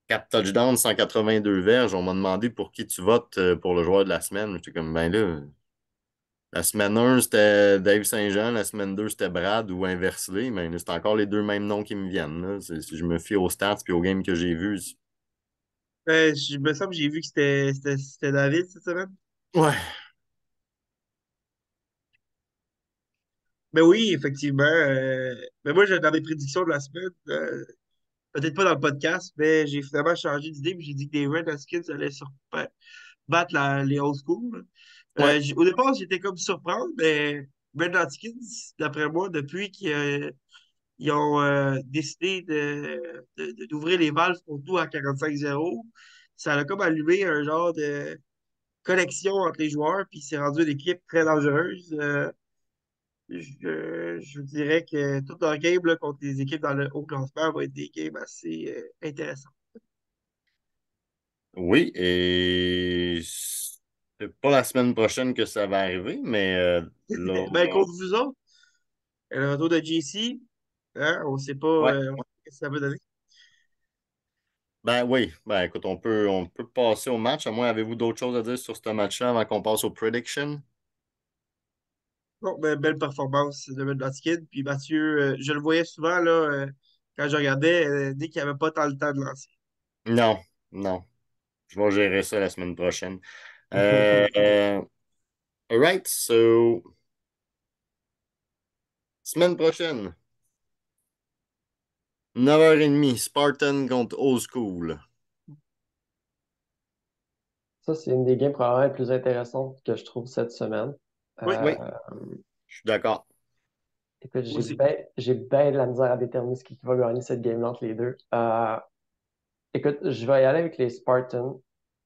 4 touchdowns, 182 verges. On m'a demandé pour qui tu votes pour le joueur de la semaine. J'étais comme, ben là, la semaine 1, c'était Dave Saint-Jean. La semaine 2, c'était Brad ou inversé. Mais là, c'est encore les deux mêmes noms qui me viennent. Là. Si je me fie aux stats puis aux games que j'ai vus. Je me semble que j'ai vu que c'était David cette semaine. Ouais. Mais oui, effectivement. Mais moi, dans mes prédictions de la semaine, peut-être pas dans le podcast, mais j'ai finalement changé d'idée. Puis j'ai dit que les Red Huskins allaient battre les old school. Ouais. Au départ, j'étais comme surprendre, mais Red Huskins, d'après moi, depuis qu'ils ont décidé d'ouvrir les valves pour tout à 45-0, ça a comme allumé un genre de connexion entre les joueurs, puis c'est rendu une équipe très dangereuse. Je dirais que tout leur game là, contre les équipes dans le haut classement va être des games assez intéressants. Oui, et c'est pas la semaine prochaine que ça va arriver, mais là, Ben, contre vous autres, le retour de JC, hein, on ne sait pas ouais. ce que ça va donner. Ben oui, ben écoute, on peut passer au match. À moins, avez-vous d'autres choses à dire sur ce match-là avant qu'on passe aux predictions? Bon, ben, belle performance de Kid. Puis Mathieu, je le voyais souvent là, quand je regardais, dès qu'il n'y avait pas tant le temps de lancer. Non, non. Je vais gérer ça la semaine prochaine. Euh, all right, so, semaine prochaine, 9h30, Spartan contre Old School. Ça, c'est une des games probablement les plus intéressantes que je trouve cette semaine. Oui, Euh, Oui, je suis d'accord. Écoute, moi aussi. j'ai bien de la misère à déterminer qui va gagner cette game-là entre les deux. Écoute, je vais y aller avec les Spartans,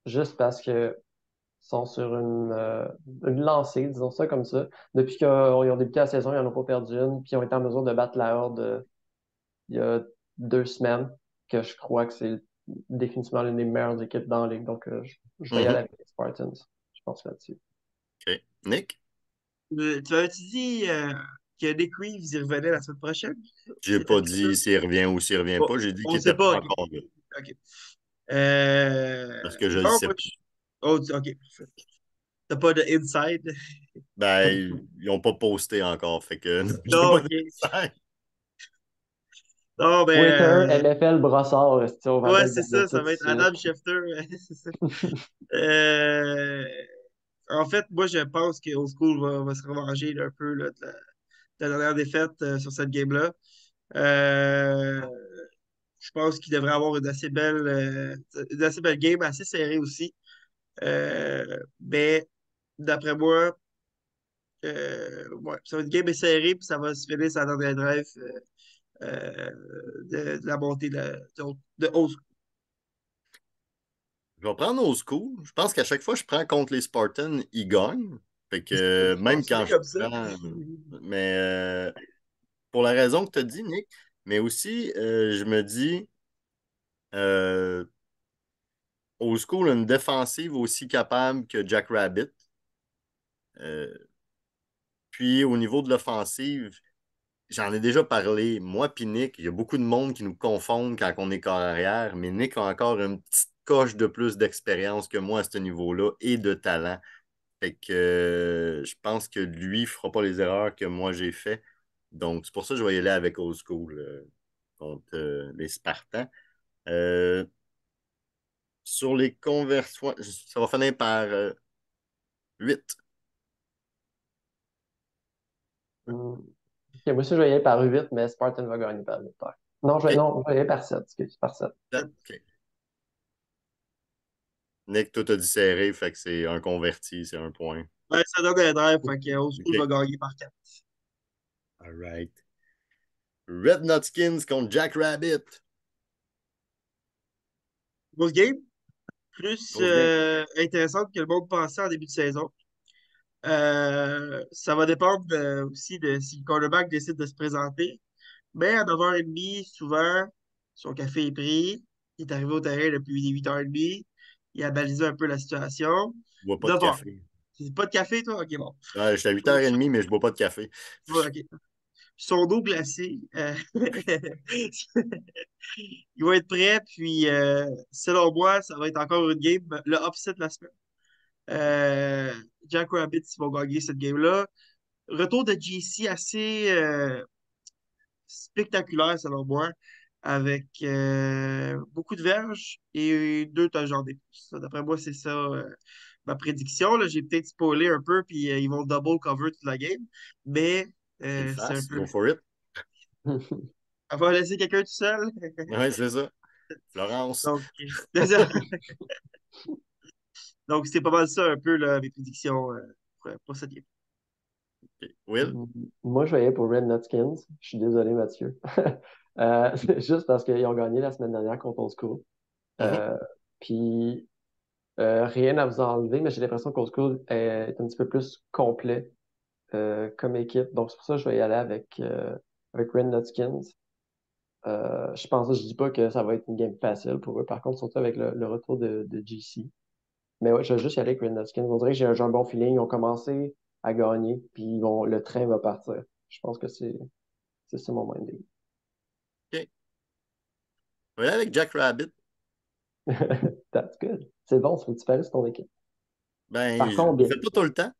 juste parce que sont sur une lancée, disons ça comme ça. Depuis qu'ils ont débuté la saison, ils n'en ont pas perdu une, puis ils ont été en mesure de battre la Horde il y a 2 semaines, que je crois que c'est définitivement l'une des meilleures équipes dans la ligue. Donc, je vais y aller Mhm. avec les Spartans, je pense là-dessus. OK. Nick, Tu avais-tu dit que Nick Reeves y revenait la semaine prochaine? j'ai C'était pas bien ça? dit s'il revient ou s'il revient Bon, pas. J'ai dit on qu'il ne sait était pas, pas ok. encore là. Ok. Parce que je le Bon, sais moi, pas. oh, ok. T'as pas de inside? Ben, ils n'ont pas posté encore. Fait que j'ai Non, pas ok. d'insight. Non, Twitter, ben, MFL Brossard, on va ouais, bien c'est garder ça, ça ça tout va de être suite. Adam Schefter. C'est ça. Euh, En fait, moi, je pense que Old School va se revenger là, un peu là, de la dernière défaite sur cette game-là. Euh, je pense qu'il devrait avoir une assez belle game, assez serrée aussi. Mais d'après moi, ouais, ça va être une game serrée, puis ça va se finir sur la dernière drive euh, de la montée de Old School. Je vais prendre au school. Je pense qu'à chaque fois que je prends contre les Spartans, ils gagnent. Fait que Tu même continues quand je comme ça. prends. Mais pour la raison que tu as dit, Nick, mais aussi, je me dis, euh, au school, une défensive aussi capable que Jack Rabbit. Euh, puis au niveau de l'offensive, j'en ai déjà parlé. Moi puis Nick, il y a beaucoup de monde qui nous confondent quand on est corps arrière, mais Nick a encore une petite coche de plus d'expérience que moi à ce niveau-là et de talent. Fait que je pense que lui ne fera pas les erreurs que moi j'ai fait. Donc, c'est pour ça que je vais y aller avec Old School contre les Spartans. Euh, sur les conversions, ça va finir par 8. Hmm. Ok, moi aussi, je vais y aller par 8, mais Spartan va gagner par 8. Non, OK. non, je voyais par 7, excuse, par 7. OK. Nick, toi, t'as dit serré, fait que c'est un converti, c'est un point. Ouais, ça donne un drive, fait que Old School va OK. gagner par 4. All right. Red Nutskins contre Jack Rabbit. Grosse game, plus Grosse game. intéressante que le monde pensait en début de saison. Ça va dépendre aussi de si le quarterback décide de se présenter. Mais à 9h30, souvent, son café est pris. Il est arrivé au terrain depuis 8h30. Il a balisé un peu la situation. Je bois pas de 9h. café. C'est pas de café, toi? Ok, bon. Ouais, j'étais à 8h30, mais je bois pas de café. Ouais, ok. Son eau glacée. Il va être prêt, puis selon moi, ça va être encore une game, le upset de la semaine. Euh, Jack Rabbit va gagner cette game-là. Retour de JC assez spectaculaire, selon moi, avec beaucoup de verges et 2 touchdowns des plus. D'après moi, c'est ça ma prédiction. Là. J'ai peut-être spoilé un peu, puis ils vont double cover toute la game, mais Une c'est un face, peu. go for it. On va laisser quelqu'un tout seul. Ouais, c'est ça. Florence. Donc, donc c'était pas mal ça un peu là, mes prédictions pour cette game. OK. Will? Moi, je voyais pour Red Nutskins. Je suis désolé, Mathieu. Juste parce qu'ils ont gagné la semaine dernière contre Old School. Mhm. Euh, puis, rien à vous enlever, mais j'ai l'impression qu'Old School est un petit peu plus complet comme équipe. Donc, c'est pour ça que je vais y aller avec Red Nutskins. Je dis pas que ça va être une game facile pour eux. Par contre, surtout avec le retour de GC. Mais ouais, je vais juste y aller avec Red Nutskins. On dirait que j'ai un bon feeling. Ils ont commencé à gagner, puis le train va partir. Je pense que c'est ça mon minding. OK. On va aller avec Jack Rabbit. That's good. C'est bon, tu paries sur ton équipe. Ben, Par je le combien? fais pas tout le temps.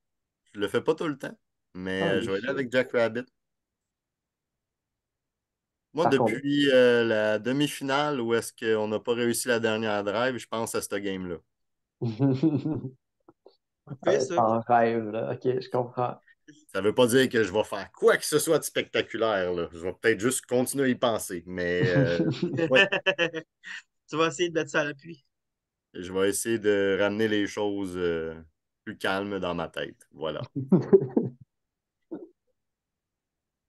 Je le fais pas tout le temps. Mais Ah, je les vais aller chiens. avec Jack Rabbit. Moi, Par combien? depuis la demi-finale où est-ce qu'on n'a pas réussi la dernière drive, je pense à cette game-là. Ça Parfait, va être ça. en rêve, là. OK, je comprends. Ça ne veut pas dire que je vais faire quoi que ce soit de spectaculaire, là. Je vais peut-être juste continuer à y penser. Mais oui, Tu vas essayer de mettre ça à l'appui. je vais essayer de ramener les choses plus calmes dans ma tête. Voilà.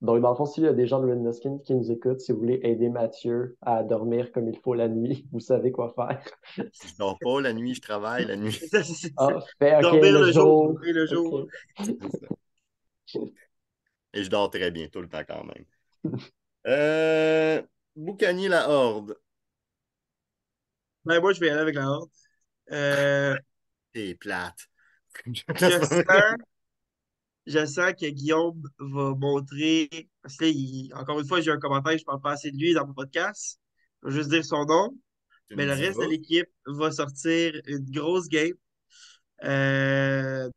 Donc, dans le fond, s'il y a des gens de Red qui nous écoutent, si vous voulez aider Mathieu à dormir comme il faut la nuit, vous savez quoi faire. Je dors pas la nuit, je travaille la nuit. Ah, fait OK, Dormir le le jour, jour. dormir le OK. jour. C'est ça. Et je dors très bien tout le temps quand même. Euh, Boucanier la Horde. Ben, moi, je vais y aller avec la Horde. Euh, C'est plate. je sens, je sens que Guillaume va montrer. Parce que là, encore une fois, j'ai un commentaire, je parle pas assez de lui dans mon podcast. Je vais juste dire son nom. Tu Mais me le dis reste de va. l'équipe va sortir une grosse game.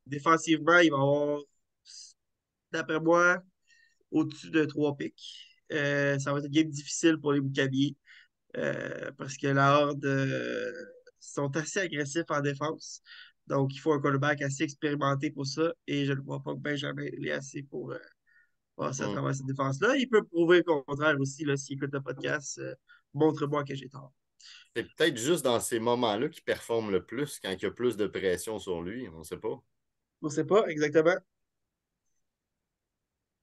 Défensivement, il va y avoir, d'après moi, au-dessus de 3 pics. Ça va être une game difficile pour les Boucaniers parce que la Horde sont assez agressifs en défense. Donc, il faut un quarterback assez expérimenté pour ça. Et je ne vois pas que Benjamin est assez pour passer à Hum. travers cette défense-là. Il peut prouver le contraire aussi là, s'il écoute le podcast. Montre-moi que j'ai tort. C'est peut-être juste dans ces moments-là qu'il performe le plus, quand il y a plus de pression sur lui. On ne sait pas. On ne sait pas exactement.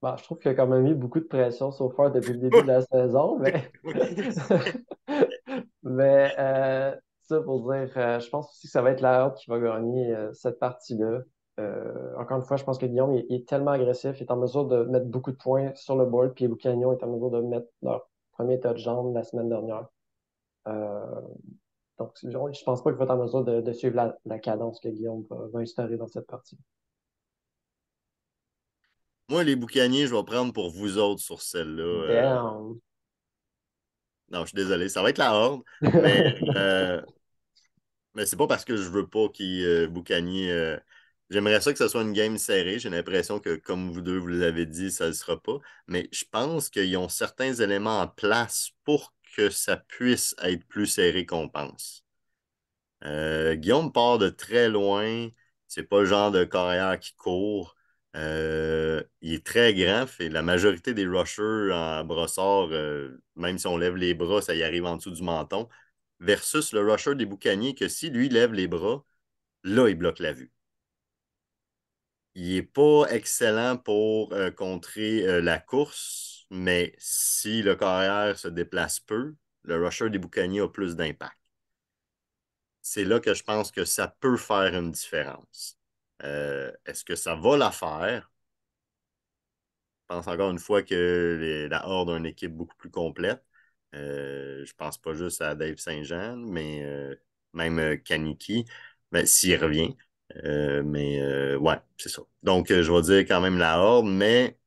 Bon, je trouve qu'il y a quand même eu beaucoup de pression sur Ford depuis le début de la saison, mais, mais ça pour dire, je pense aussi que ça va être la Horde qui va gagner cette partie-là. Encore une fois, je pense que Guillaume il est tellement agressif, il est en mesure de mettre beaucoup de points sur le board, puis les Boucanions est en mesure de mettre leur premier touchdown la semaine dernière. Euh, donc, je pense pas qu'il va être en mesure de suivre la cadence que Guillaume va instaurer dans cette partie. Moi, les boucaniers, je vais prendre pour vous autres sur celle-là. Damn! Non, je suis désolé. Ça va être la Horde, mais, euh, mais c'est pas parce que je veux pas qu'ils boucanier. J'aimerais ça que ce soit une game serrée. J'ai l'impression que, comme vous deux, vous l'avez dit, ça ne le sera pas. Mais je pense qu'ils ont certains éléments en place pour que ça puisse être plus serré qu'on pense. Guillaume part de très loin. C'est pas le genre de carrière qui court. Il est très grand. Fait la majorité des rushers en brossard, même si on lève les bras, ça y arrive en dessous du menton. Versus le rusher des boucaniers, que si lui lève les bras, là, il bloque la vue. Il n'est pas excellent pour contrer la course, mais si le carrière se déplace peu, le rusher des boucaniers a plus d'impact. C'est là que je pense que ça peut faire une différence. Est-ce que ça va la faire? Je pense encore une fois que la Horde a une équipe beaucoup plus complète. Je pense pas juste à Dave Saint-Jean, mais même Kaniki, ben, s'il revient. Ouais, c'est ça. Donc, je vais dire quand même la Horde, mais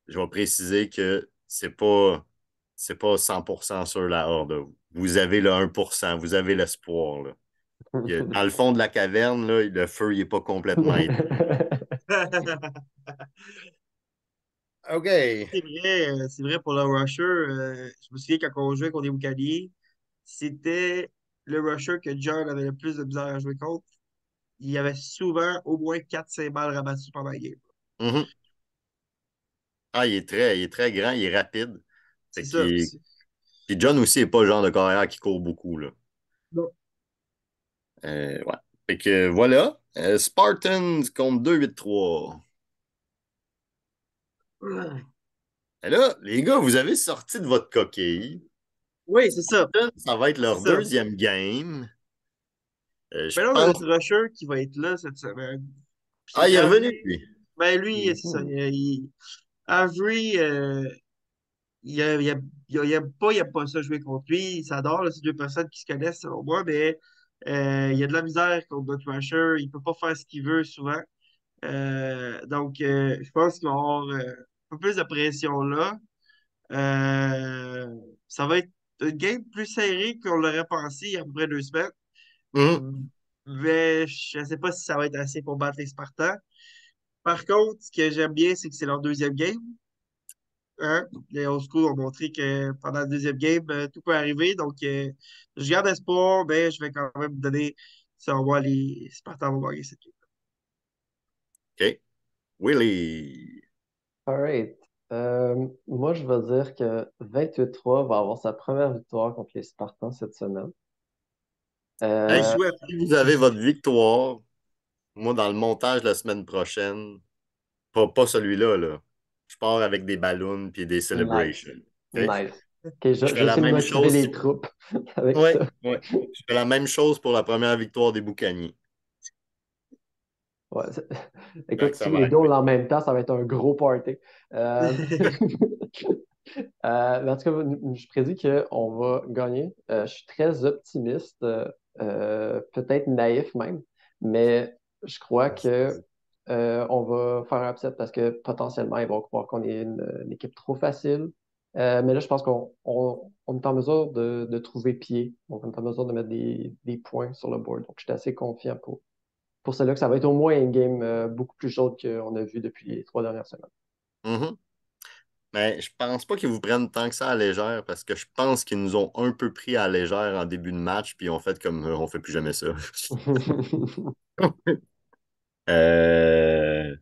je vais préciser que c'est pas 100% sur la Horde. Vous avez le 1%, vous avez l'espoir, là. Dans le fond de la caverne, là, le feu n'est pas complètement éteint. OK. C'est vrai pour le rusher. Je me souviens quand on jouait contre les Boucaniers, c'était le rusher que John avait le plus de misère à jouer contre. Il y avait souvent au moins 4-5 balles rabattues pendant la game. Mhm. Ah, il est très grand, il est rapide. C'est Fait ça. Puis John aussi n'est pas le genre de carrière qui court beaucoup, là. Non. Ouais. Fait que voilà. Spartans contre 2-8-3. Et là, les gars, vous avez sorti de votre coquille. Oui, c'est ça. Ça va être C'est leur ça. deuxième game. Je Mais là, on a pense. notre rusher qui va être là cette semaine. Puis Ah, c'est il est revenu, Avery. lui. Ben lui, c'est ça. Avery, il aime pas ça jouer contre lui. Il s'adore, là, c'est deux personnes qui se connaissent selon moi, mais il y a de la misère contre notre rusher. Il peut pas faire ce qu'il veut souvent. Donc, je pense qu'il va y avoir un peu plus de pression là. Ça va être une game plus serrée qu'on l'aurait pensé il y a à peu près 2 semaines. Mhm. Mais je ne sais pas si ça va être assez pour battre les Spartans. Par contre, ce que j'aime bien, c'est que c'est leur deuxième game. Hein? Les old school ont montré que pendant la deuxième game, tout peut arriver. Donc, je garde espoir, mais je vais quand même donner, selon moi, les Spartans vont gagner cette game. OK. Willie. All right. Moi, je vais dire que 28-3 va avoir sa première victoire contre les Spartans cette semaine. Hey, je Euh, souhaite. Si vous avez votre victoire, moi, dans le montage la semaine prochaine, pas celui-là, là. Je pars avec des ballons puis des nice. celebrations. OK? Nice. OK, Je fais la j'essaie de même motiver chose. les troupes avec Ouais, ça. ouais. Je fais la même chose pour la première victoire des Boucaniers. Ouais, Quand écoute, ça si va les deux ont arriver. en même temps, ça va être un gros party. Mais en tout cas, je prédis qu'on va gagner. Je suis très optimiste, peut-être naïf même, mais je crois que on va faire un upset parce que potentiellement, ils vont croire qu'on est une équipe trop facile. Mais là, je pense qu'on est en mesure de trouver pied. Donc, on est en mesure de mettre des points sur le board. Donc, je suis assez confiant pour celle-là que ça va être au moins une game beaucoup plus chaude qu'on a vu depuis les 3 dernières semaines. Mhm. Mais je pense pas qu'ils vous prennent tant que ça à la légère parce que je pense qu'ils nous ont un peu pris à la légère en début de match puis on fait comme on fait plus jamais ça. Euh,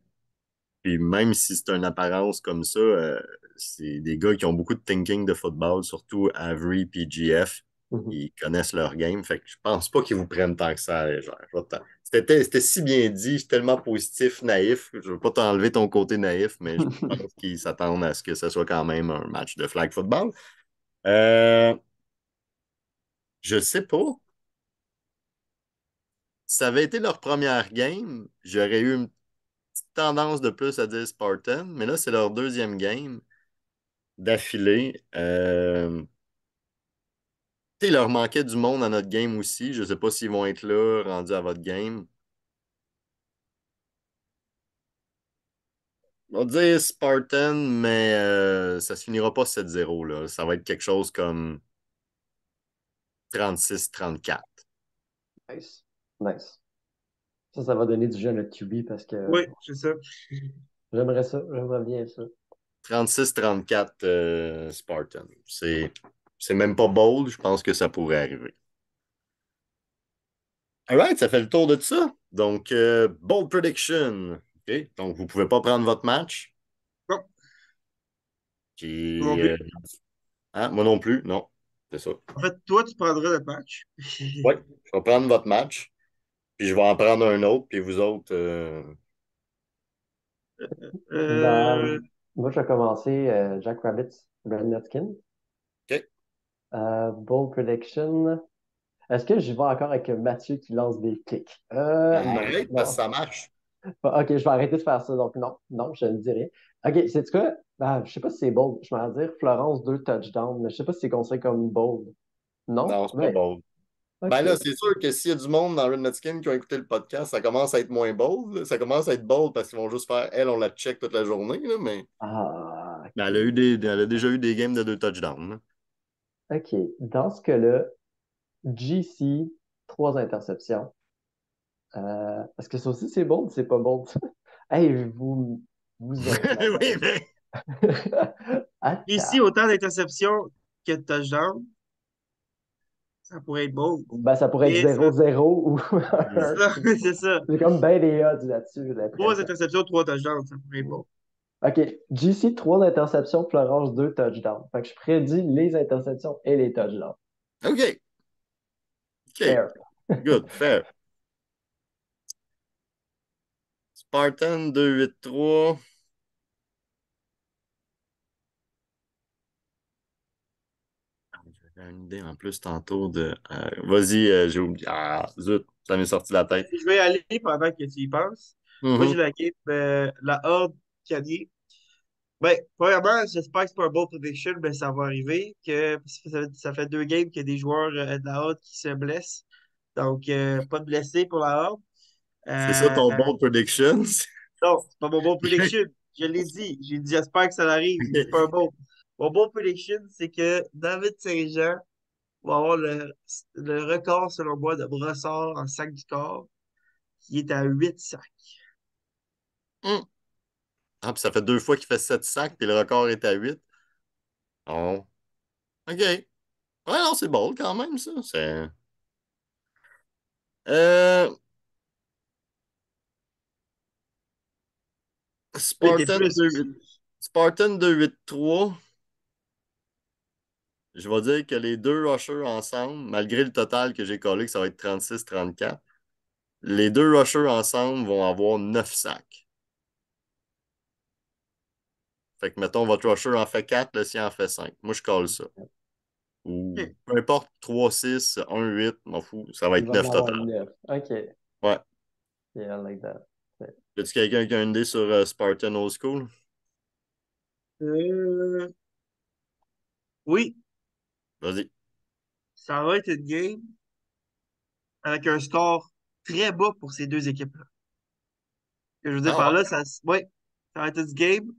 Puis même si c'est une apparence comme ça, c'est des gars qui ont beaucoup de thinking de football, surtout Avery et GF. Ils connaissent leur game. Fait que je pense pas qu'ils vous prennent tant que ça à la légère. C'était si bien dit, je suis tellement positif, naïf. Je veux pas t'enlever ton côté naïf, mais je pense qu'ils s'attendent à ce que ce soit quand même un match de flag football. Euh, je sais pas. Si ça avait été leur première game, j'aurais eu une petite tendance de plus à dire Spartan, mais là, c'est leur deuxième game d'affilée. Il leur manquait du monde à notre game aussi. Je ne sais pas s'ils vont être là, rendus à votre game. On va dire Spartan, mais ça se finira pas 7-0, là. Ça va être quelque chose comme 36-34. Nice. Nice. Ça va donner du jeu à notre QB parce que Oui, c'est ça. j'aimerais ça. J'aimerais bien ça. 36-34 Spartan. C'est même pas bold. Je pense que ça pourrait arriver. All right, ça fait le tour de ça. Donc, bold prediction. OK? OK. Donc, vous ne pouvez pas prendre votre match. Non, non Puis, plus. hein, moi non plus, non. C'est ça. En fait, toi, tu prendras le match. Oui, je vais prendre votre match, puis je vais en prendre un autre, puis vous autres. Ben, Euh, moi, je vais commencer Jack Rabbit's Red Nutkin. OK. Bold Prediction. Est-ce que j'y vais encore avec Mathieu qui lance des clics? Non, Arrête, parce que non. ça marche. Ok, je vais arrêter de faire ça. Donc, non, non, je ne dis rien. Ok, c'est quoi? Ben, je sais pas si c'est bold. Je vais dire Florence 2 touchdowns, mais je sais pas si c'est considéré comme bold. Non? Non, c'est pas Mais, bold. Ben ok. là, c'est sûr que s'il y a du monde dans Red Nutskin qui ont écouté le podcast, ça commence à être moins bold, là. Ça commence à être bold parce qu'ils vont juste faire elle, on la check toute la journée, là, Ah, mais ok. elle a déjà eu des games de 2 touchdowns, là. Ok. Dans ce cas-là, GC, 3 interceptions. Est-ce que ça aussi c'est bold ou c'est pas bold? Hey, vous autres, la Oui, gang. mais. ici, Attends. autant d'interceptions que de touchdowns, ça pourrait être beau. Ben, ça pourrait être Mais ça, 0-0 ou c'est un. ça, c'est ça. C'est comme ben des odds là-dessus, j'ai Trois l'impression. interceptions, trois touchdowns, ça pourrait être beau. OK. GC, 3 interceptions, Florence, 2 touchdowns. Fait que je prédis les interceptions et les touchdowns. OK. OK. Fair. Good. Fair. Spartan 283. J'avais une idée en plus tantôt de. Vas-y, j'ai oublié. Ah, zut, ça m'est sorti de la tête. Je vais y aller pendant que tu y penses. Moi, j'ai Mhm. la game, la Horde Cadier. Ben, premièrement, j'espère que c'est pas un bon prediction, mais ça va arriver. Parce que ça fait 2 games qu'il y a des joueurs de la Horde qui se blessent. Donc, pas de blessés pour la Horde. C'est ça ton Euh, bold predictions? non, c'est pas mon bon prediction. Je l'ai dit. J'ai dit, j'espère que ça arrive. J'ai dit pas un bon. Mon bon prediction, c'est que David Saint-Jean va avoir le record, selon moi, de brossard en sac du corps, qui est à 8 sacs. Hum. Ah, puis ça fait 2 fois qu'il fait 7 sacs, puis le record est à 8. Oh. OK. Ouais, non, c'est bold quand même, ça. Euh, Mais t'es Spartan plus. 2, Spartan 283. Je vais dire que les deux rushers ensemble, malgré le total que j'ai collé, que ça va être 36-34, les deux rushers ensemble vont avoir 9 sacs. Fait que, mettons, votre rusher en fait 4, le sien en fait 5. Moi, je colle ça. Ou Ok. peu importe, 3-6, 1-8, m'en fous, ça va Il être va en 9 avoir total. 9. OK. Ouais. Yeah, I like that. Y a-tu quelqu'un qui a une idée sur Spartan Old School? Euh, oui, Vas-y. ça va être une game avec un score très bas pour ces deux équipes-là. Ce que je veux dire Ah par ouais? là, ouais, ça va être une game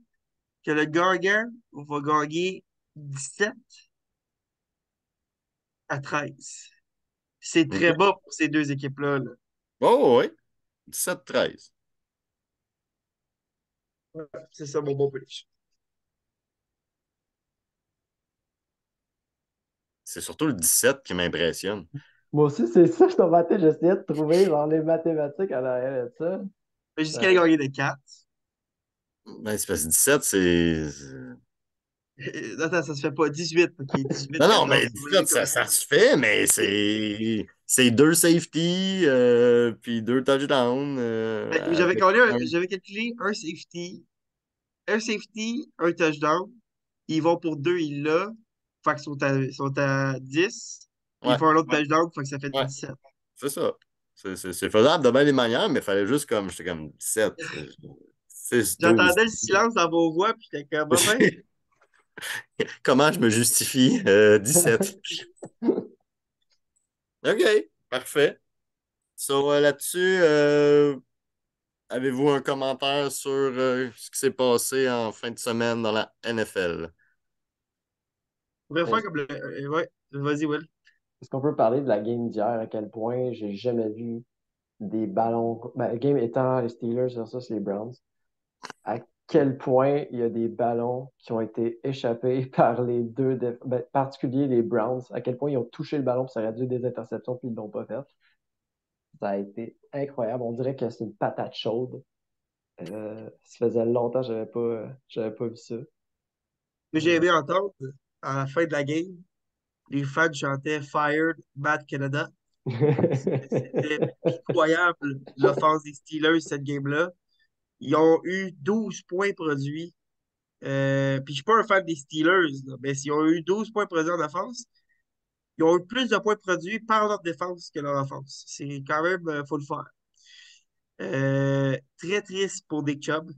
que le gagnant va gagner 17-13. C'est très OK. bas pour ces deux équipes-là, là. Oh, ouais. 17-13. Ouais, c'est ça mon bon prediction. C'est surtout le 17 qui m'impressionne. Moi aussi, c'est ça, je t'en j'essayais de trouver genre, les mathématiques à l'arrière de ça. Mais jusqu'à Euh, gagner de 4. Ben, c'est parce que 17, c'est. Attends, ça se fait pas 18, ok, 18, Non, non, mais 14, 17, comme ça. ça se fait, mais c'est deux safety, puis deux touchdowns. Avec J'avais calculé un safety, un touchdown. Ils vont pour deux, ils l'ont. Fait qu'ils sont à 10. Puis ils ouais, font un autre touchdown, fait que ça fait ouais, 17. c'est ça. C'est faisable de bien des manières, mais il fallait juste comme, j'étais comme 17, 6, 12. J'entendais le silence dans vos voix, puis j'étais comme, ah ben, Comment je me justifie? 17. OK, parfait. So, là-dessus, avez-vous un commentaire sur ce qui s'est passé en fin de semaine dans la NFL? on pourrait faire Est-ce comme ouais, vas-y, Will. est-ce qu'on peut parler de la game d'hier, à quel point j'ai jamais vu des ballons. Ben, game étant les Steelers versus les Browns, à quel point il y a des ballons qui ont été échappés par les deux, ben, particulier les Browns, à quel point ils ont touché le ballon, puis ça aurait dû des interceptions, puis ils ne l'ont pas fait. Ça a été incroyable. On dirait que c'est une patate chaude. Ça faisait longtemps que j'avais pas vu ça. Mais j'ai aimé entendre, à la fin de la game, les fans chantaient Fired Matt Canada. C'était pitoyable, l'offense des Steelers, cette game-là. Ils ont eu 12 points produits. Puis je suis pas un fan des Steelers, là, mais s'ils ont eu 12 points produits en offense, ils ont eu plus de points produits par leur défense que leur offense. C'est quand même, faut le faire. Très triste pour Dick Chubb.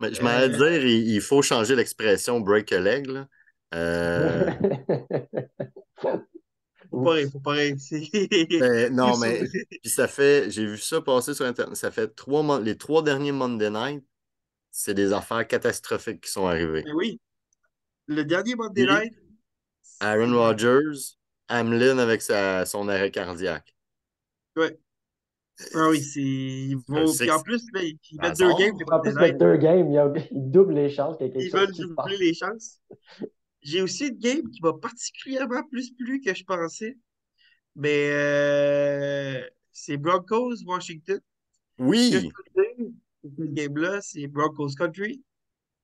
Mais je m'allais Euh, dire, il faut changer l'expression break a leg, là. Euh, faut pas rire. non, mais puis ça fait, j'ai vu ça passer sur Internet, ça fait les 3 derniers Monday Night, c'est des affaires catastrophiques qui sont arrivées. Mais oui, le dernier Monday Puis Night, Aaron Rodgers, Hamlin avec son arrêt cardiaque. ouais. Ah oui, c'est. Ils Je vont. sais Puis que en c'est plus, là, ils un mettent deux games hasard. les En Monday plus, mettre Night. 2 games, il double les chances qu'il y ait quelque Ils chose veulent qui se doubler passe. les chances. J'ai aussi une game qui m'a particulièrement plus plu que je pensais. Mais c'est Broncos-Washington. Ce que je Oui! peux dire pour cette game-là, c'est Broncos Country.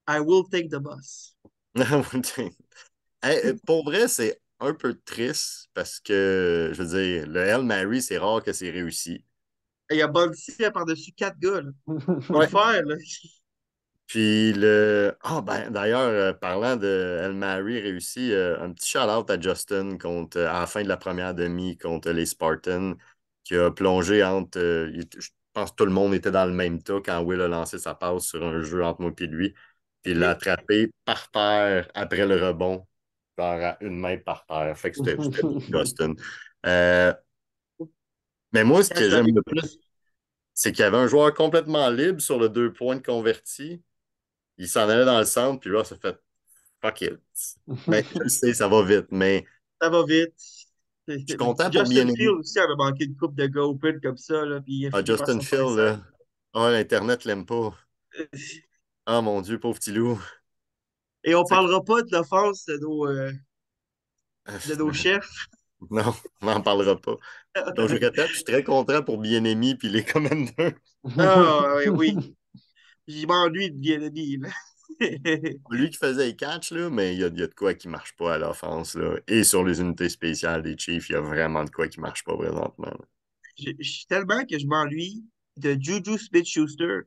I will take the bus. Hey, pour vrai, c'est un peu triste parce que, je veux dire, le Hail Mary, c'est rare que c'est réussi. Il y a Bounty par-dessus 4 gars, là. Faut le Ouais. faire, là. Puis le. Ah, ben, d'ailleurs, parlant de El Mari réussi, un petit shout-out à Justin à la fin de la première demi contre les Spartans, qui a plongé entre. Je pense que tout le monde était dans le même tas quand Will a lancé sa passe sur un jeu entre moi et lui. Puis il l'a OK? attrapé par terre après le rebond, genre à une main par terre. Fait que c'était beau, Justin. Euh, mais moi, ce Quand que ça j'aime arrive. le plus, c'est qu'il y avait un joueur complètement libre sur le 2 points de converti. Il s'en allait dans le centre, puis là, ça fait fuck it. Mais je sais, ça va vite, mais Ça va vite. je suis content pour Justin bien aimer. Field aussi avait manqué une coupe de gars open comme ça, là, puis il a Ah, fini par Justin se faire Field, ça. là. Ah, l'Internet l'aime pas. Ah, mon Dieu, pauvre petit loup. Et on C'est- parlera pas de l'offense de nos Non, chefs. non, on n'en parlera pas. Donc, je répète, je suis très content pour bien-aimé puis les Commanders. Ah, oui, oui. J'y m'ennuie de bien dit, là. Lui qui faisait les catchs, là, mais il y a de quoi qui marche pas à l'offense, là. Et sur les unités spéciales des Chiefs, il y a vraiment de quoi qui marche pas présentement, là. Je suis tellement que je m'ennuie de Juju Smith-Schuster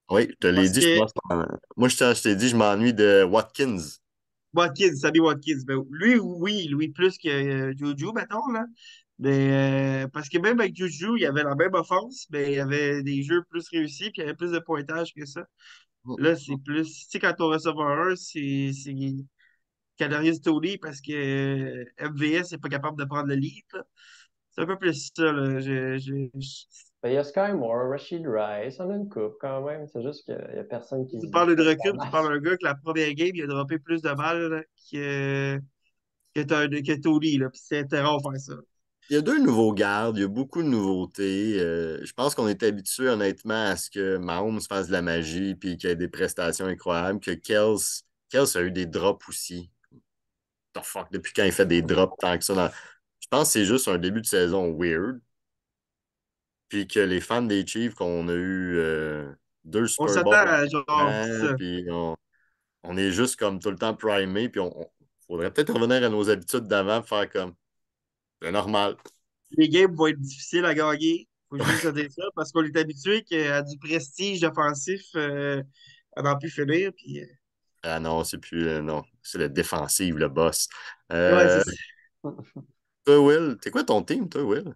Oui, je te l'ai parce dit, je que pense. Moi, je t'ai dit, je m'ennuie de Watkins. Watkins, Sammy Watkins, ben, lui, oui, lui plus que Juju, mettons, là. Mais parce que même avec Juju, il y avait la même offense, mais il y avait des jeux plus réussis, puis il y avait plus de pointage que ça. Là, c'est plus. Tu sais, quand ton receveur 1, c'est Kadarius Toney parce que MVS n'est pas capable de prendre le lead, là. C'est un peu plus ça, là. Ben, il y a Sky Moore, Rashid Rice, on a une coupe quand même. C'est juste qu'il n'y a personne qui Tu se parles de détache en recul, tu parles masse. d'un gars que la première game, il a droppé plus de balles là, que Toney, là. Puis c'était rare de faire ça. Il y a 2 nouveaux gardes, il y a beaucoup de nouveautés. Je pense qu'on est habitué honnêtement à ce que Mahomes fasse de la magie puis qu'il y ait des prestations incroyables, que Kels a eu des drops aussi. The fuck, depuis quand il fait des drops tant que ça Je pense que c'est juste un début de saison weird. Puis que les fans des Chiefs, qu'on a eu 2 On Super Bowls s'attend à genre hein, ça. puis on est juste comme tout le temps primé, puis on faudrait peut-être revenir à nos habitudes d'avant, pour faire comme c'est normal. Les games vont être difficiles à gagner. Faut juste se dire ça parce qu'on est habitué à du prestige offensif à n'en plus finir. Puis, Ah non, c'est plus. Non, c'est le défensif, le boss. ouais, c'est Euh, ça. toi, Will, t'es quoi ton team, toi, Will?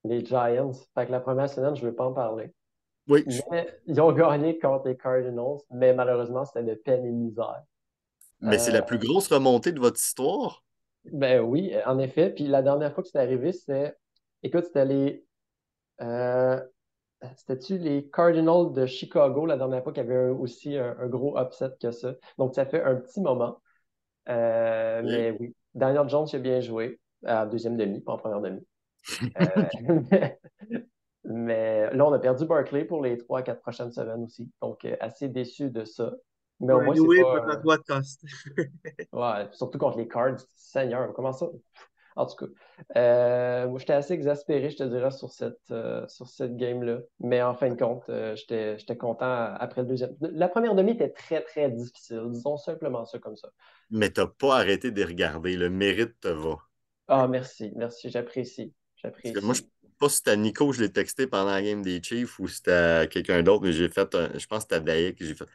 Les Giants. Fait que la première semaine, je ne veux pas en parler. Oui. Mais ils ont gagné contre les Cardinals, mais malheureusement, c'était de peine et de misère. Mais c'est Euh, la plus grosse remontée de votre histoire. ben oui, en effet. Puis la dernière fois que c'est arrivé, écoute, euh, c'était-tu les Cardinals de Chicago la dernière fois qu'il y avait aussi un gros upset que ça. Donc ça fait un petit moment. OK. Mais oui, Daniel Jones il a bien joué à deuxième demi, pas en première demi. Euh, mais là, on a perdu Barkley pour les 3 à 4 prochaines semaines aussi. Donc, assez déçu de ça. Mais au Ouais, moins, c'est Louis, pas. but not what cost. Ouais, surtout contre les Cards. Seigneur, comment ça? En tout cas, moi, j'étais assez exaspéré, je te dirais, sur cette game-là. Mais en fin de compte, j'étais content après le deuxième. La première demi était très, très difficile. Disons simplement ça comme ça. Mais t'as pas arrêté de les regarder. Le mérite te va. Ah, merci, merci, j'apprécie. Parce que moi, je J'apprécie. sais pas si c'était à Nico, je l'ai texté pendant la game des Chiefs ou c'était à quelqu'un d'autre, mais j'ai fait, je pense que c'était à Dayek, j'ai fait,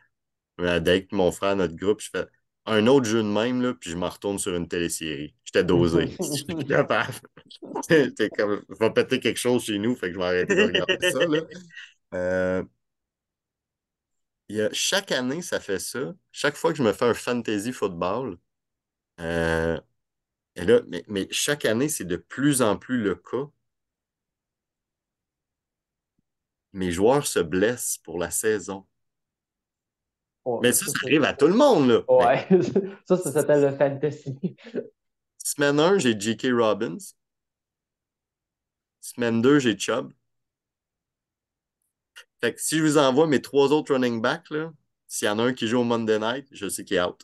à Dayek, mon frère, notre groupe, je fais un autre jeu de même, là, puis je me retourne sur une télésérie. J'étais dosé. Je suis capable. C'était comme, va péter quelque chose chez nous, fait que je vais arrêter de regarder ça, là. Euh, chaque année, ça fait ça. Chaque fois que je me fais un fantasy football, euh, et là, mais chaque année, c'est de plus en plus le cas. Mes joueurs se blessent pour la saison. Ouais, Mais mais ça, ça, ça c'est. arrive à tout le monde, là. Mais Ouais, ça s'appelle le fantasy. semaine 1, j'ai J.K. Robbins. Semaine 2, j'ai Chubb. Fait que si je vous envoie mes trois autres running backs, là, s'il y en a un qui joue au Monday Night, je sais qu'il est out.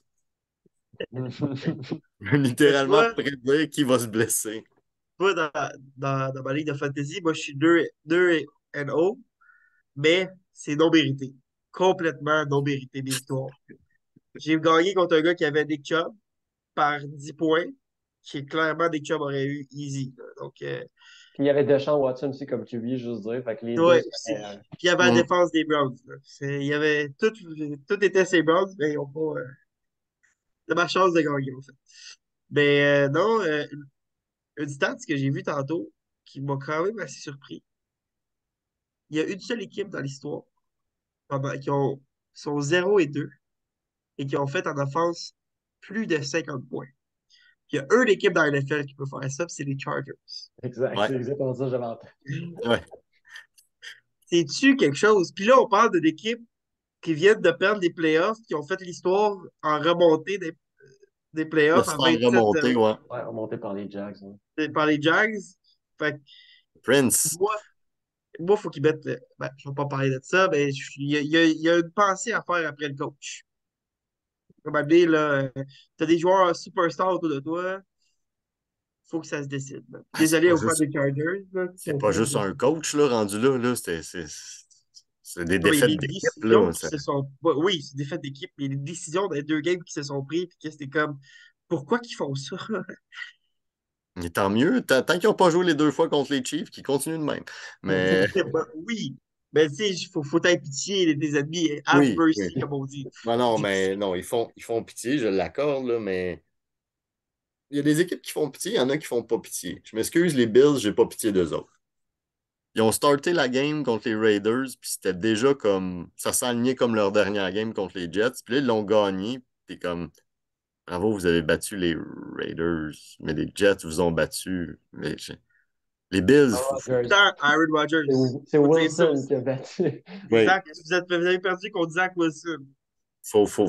Je peux Mais tu littéralement vois, prédire qui va se blesser. dans ma ligue de fantasy, moi, je suis 2-0, mais c'est non mérité. Complètement non mérité, mes victoires. J'ai gagné contre un gars qui avait Nick Chubb par 10 points, qui clairement Nick Chubb aurait eu easy, là. Donc, Puis il y avait Deshaun Watson aussi, comme tu vis, juste dire. Fait que les deux, ouais, c'était. aussi. Puis il y avait la Mm. défense des Browns, là. Il y avait tout était ces Browns, mais ils n'ont pas de ma chance de gagner, en fait. Mais non, une stat que j'ai vue tantôt qui m'a quand même assez surpris. Il y a une seule équipe dans l'histoire qui sont 0-2 et qui ont fait en offense plus de 50 points. Il y a une équipe dans la NFL qui peut faire ça, puis c'est les Chargers. Exact, Ouais, c'est exactement ça que j'avais entendu. ouais. C'est-tu quelque chose? Puis là, on parle de l'équipe qui viennent de perdre des playoffs, qui ont fait l'histoire en remontée des De playoffs se à faire remonter, 27-0 ouais. Ouais, remonté par les Jags. Ouais. par les Jags. Fait que Prince. moi, faut qu'ils mettent. Ben, je ne vais pas parler de ça, mais il y a une pensée à faire après le coach. Comme à dire, là, t'as des joueurs superstars autour de toi, faut que ça se décide, là. Ah, Désolé aux fans des Chargers, là, qui c'est sont pas pas. juste un coach, là, rendu là, là. C'est des Non, mais défaites les d'équipe, décisions là. qui se sont. Oui, c'est des faits d'équipe, mais les décisions des deux games qui se sont prises, puis que c'était comme. Pourquoi qu'ils font ça? Et tant mieux. Tant qu'ils n'ont pas joué les deux fois contre les Chiefs, qu'ils continuent de même. Mais Ben, oui. Mais tu sais, faut être pitié des ennemis. Have oui, oui. mercy, comme on dit. Non, non, mais non, ils font pitié, je l'accorde, là, mais il y a des équipes qui font pitié, il y en a qui font pas pitié. Je m'excuse, les Bills, j'ai pas pitié d'eux autres. Ils ont starté la game contre les Raiders, puis c'était déjà comme. Ça s'alignait comme leur dernière game contre les Jets. Puis là, ils l'ont gagné. Puis comme. Bravo, vous avez battu les Raiders, mais les Jets vous ont battu. Les Bills, Rodgers. Tant Aaron C'est Rodgers. c'est Faut dire ça Wilson aussi. qui a battu. oui, Vous avez perdu contre Zach Wilson. faut, faut,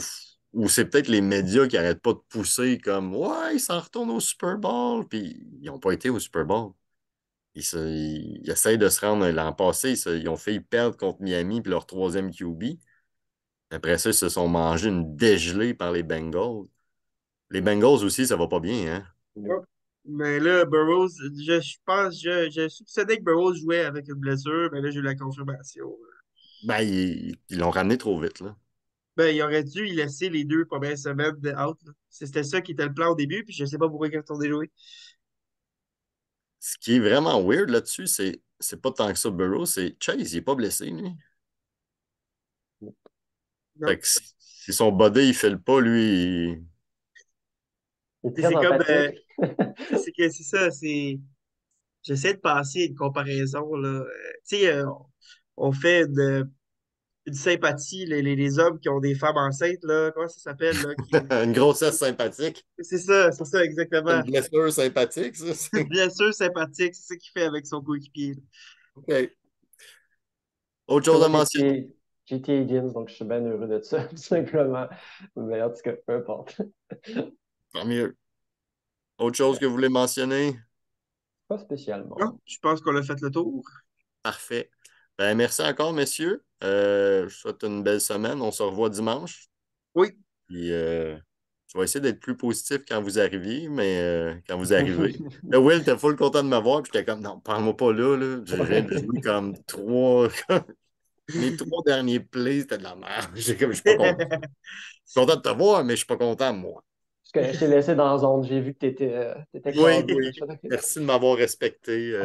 ou c'est peut-être les médias qui n'arrêtent pas de pousser comme ouais, ils s'en retournent au Super Bowl, puis ils n'ont pas été au Super Bowl. Ils essayent de se rendre l'an passé, ils ont fait perdre contre Miami puis leur troisième QB. Après ça, ils se sont mangés une dégelée par les Bengals. Les Bengals aussi, ça va pas bien, hein? Ouais. Mais là, Burroughs, je pense, je soupçonnais que Burroughs jouait avec une blessure, mais là, j'ai eu la confirmation. Ben, ils l'ont ramené trop vite, là. Ben, il aurait dû y laisser les deux premières semaines de out, là. C'était ça qui était le plan au début, puis je sais pas pourquoi ils ont déjoué. Ce qui est vraiment weird là-dessus, c'est pas tant que ça Burrow, c'est Chase, il est pas blessé, lui. Fait Non. que si son body, il fait le pas, lui, Il est très C'est comme, empathique. c'est ça, j'essaie de passer une comparaison, là. Tu sais, on fait une sympathie, les hommes qui ont des femmes enceintes, là, comment ça s'appelle, là, une grossesse sympathique. c'est ça, Une exactement. blessure sympathique, ça. Bien sûr, sympathique, c'est ça qu'il fait avec son coéquipier, là. OK. Autre Que chose moi, à mentionner? JT Higgins, donc je suis bien heureux de ça, tout simplement. Mais en tout cas, peu importe. Tant mieux. Autre chose que vous voulez mentionner? Pas spécialement. Non, je pense qu'on a fait le tour. Parfait. Ben, merci encore, messieurs. Je vous souhaite une belle semaine. On se revoit dimanche. Oui. Puis, Je vais essayer d'être plus positif quand vous arriviez, mais quand vous arrivez. Là, Will, t'es full content de m'avoir, puis j'étais comme, non, parle-moi pas là, là. Je viens de jouer comme mes 3 derniers plays, c'était de la merde. Je suis pas content. Je suis content de te voir, mais je suis pas content, moi. Parce que je t'ai laissé dans la zone, j'ai vu que t'étais Oui, câblé. oui. Merci de m'avoir respecté.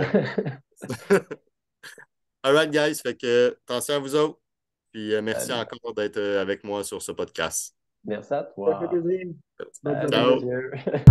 All right, guys. Fait que, attention à vous autres. Puis merci Salut. encore d'être avec moi sur ce podcast. Merci à Ça fait toi. plaisir. Bonne Salut, journée. Ciao. monsieur.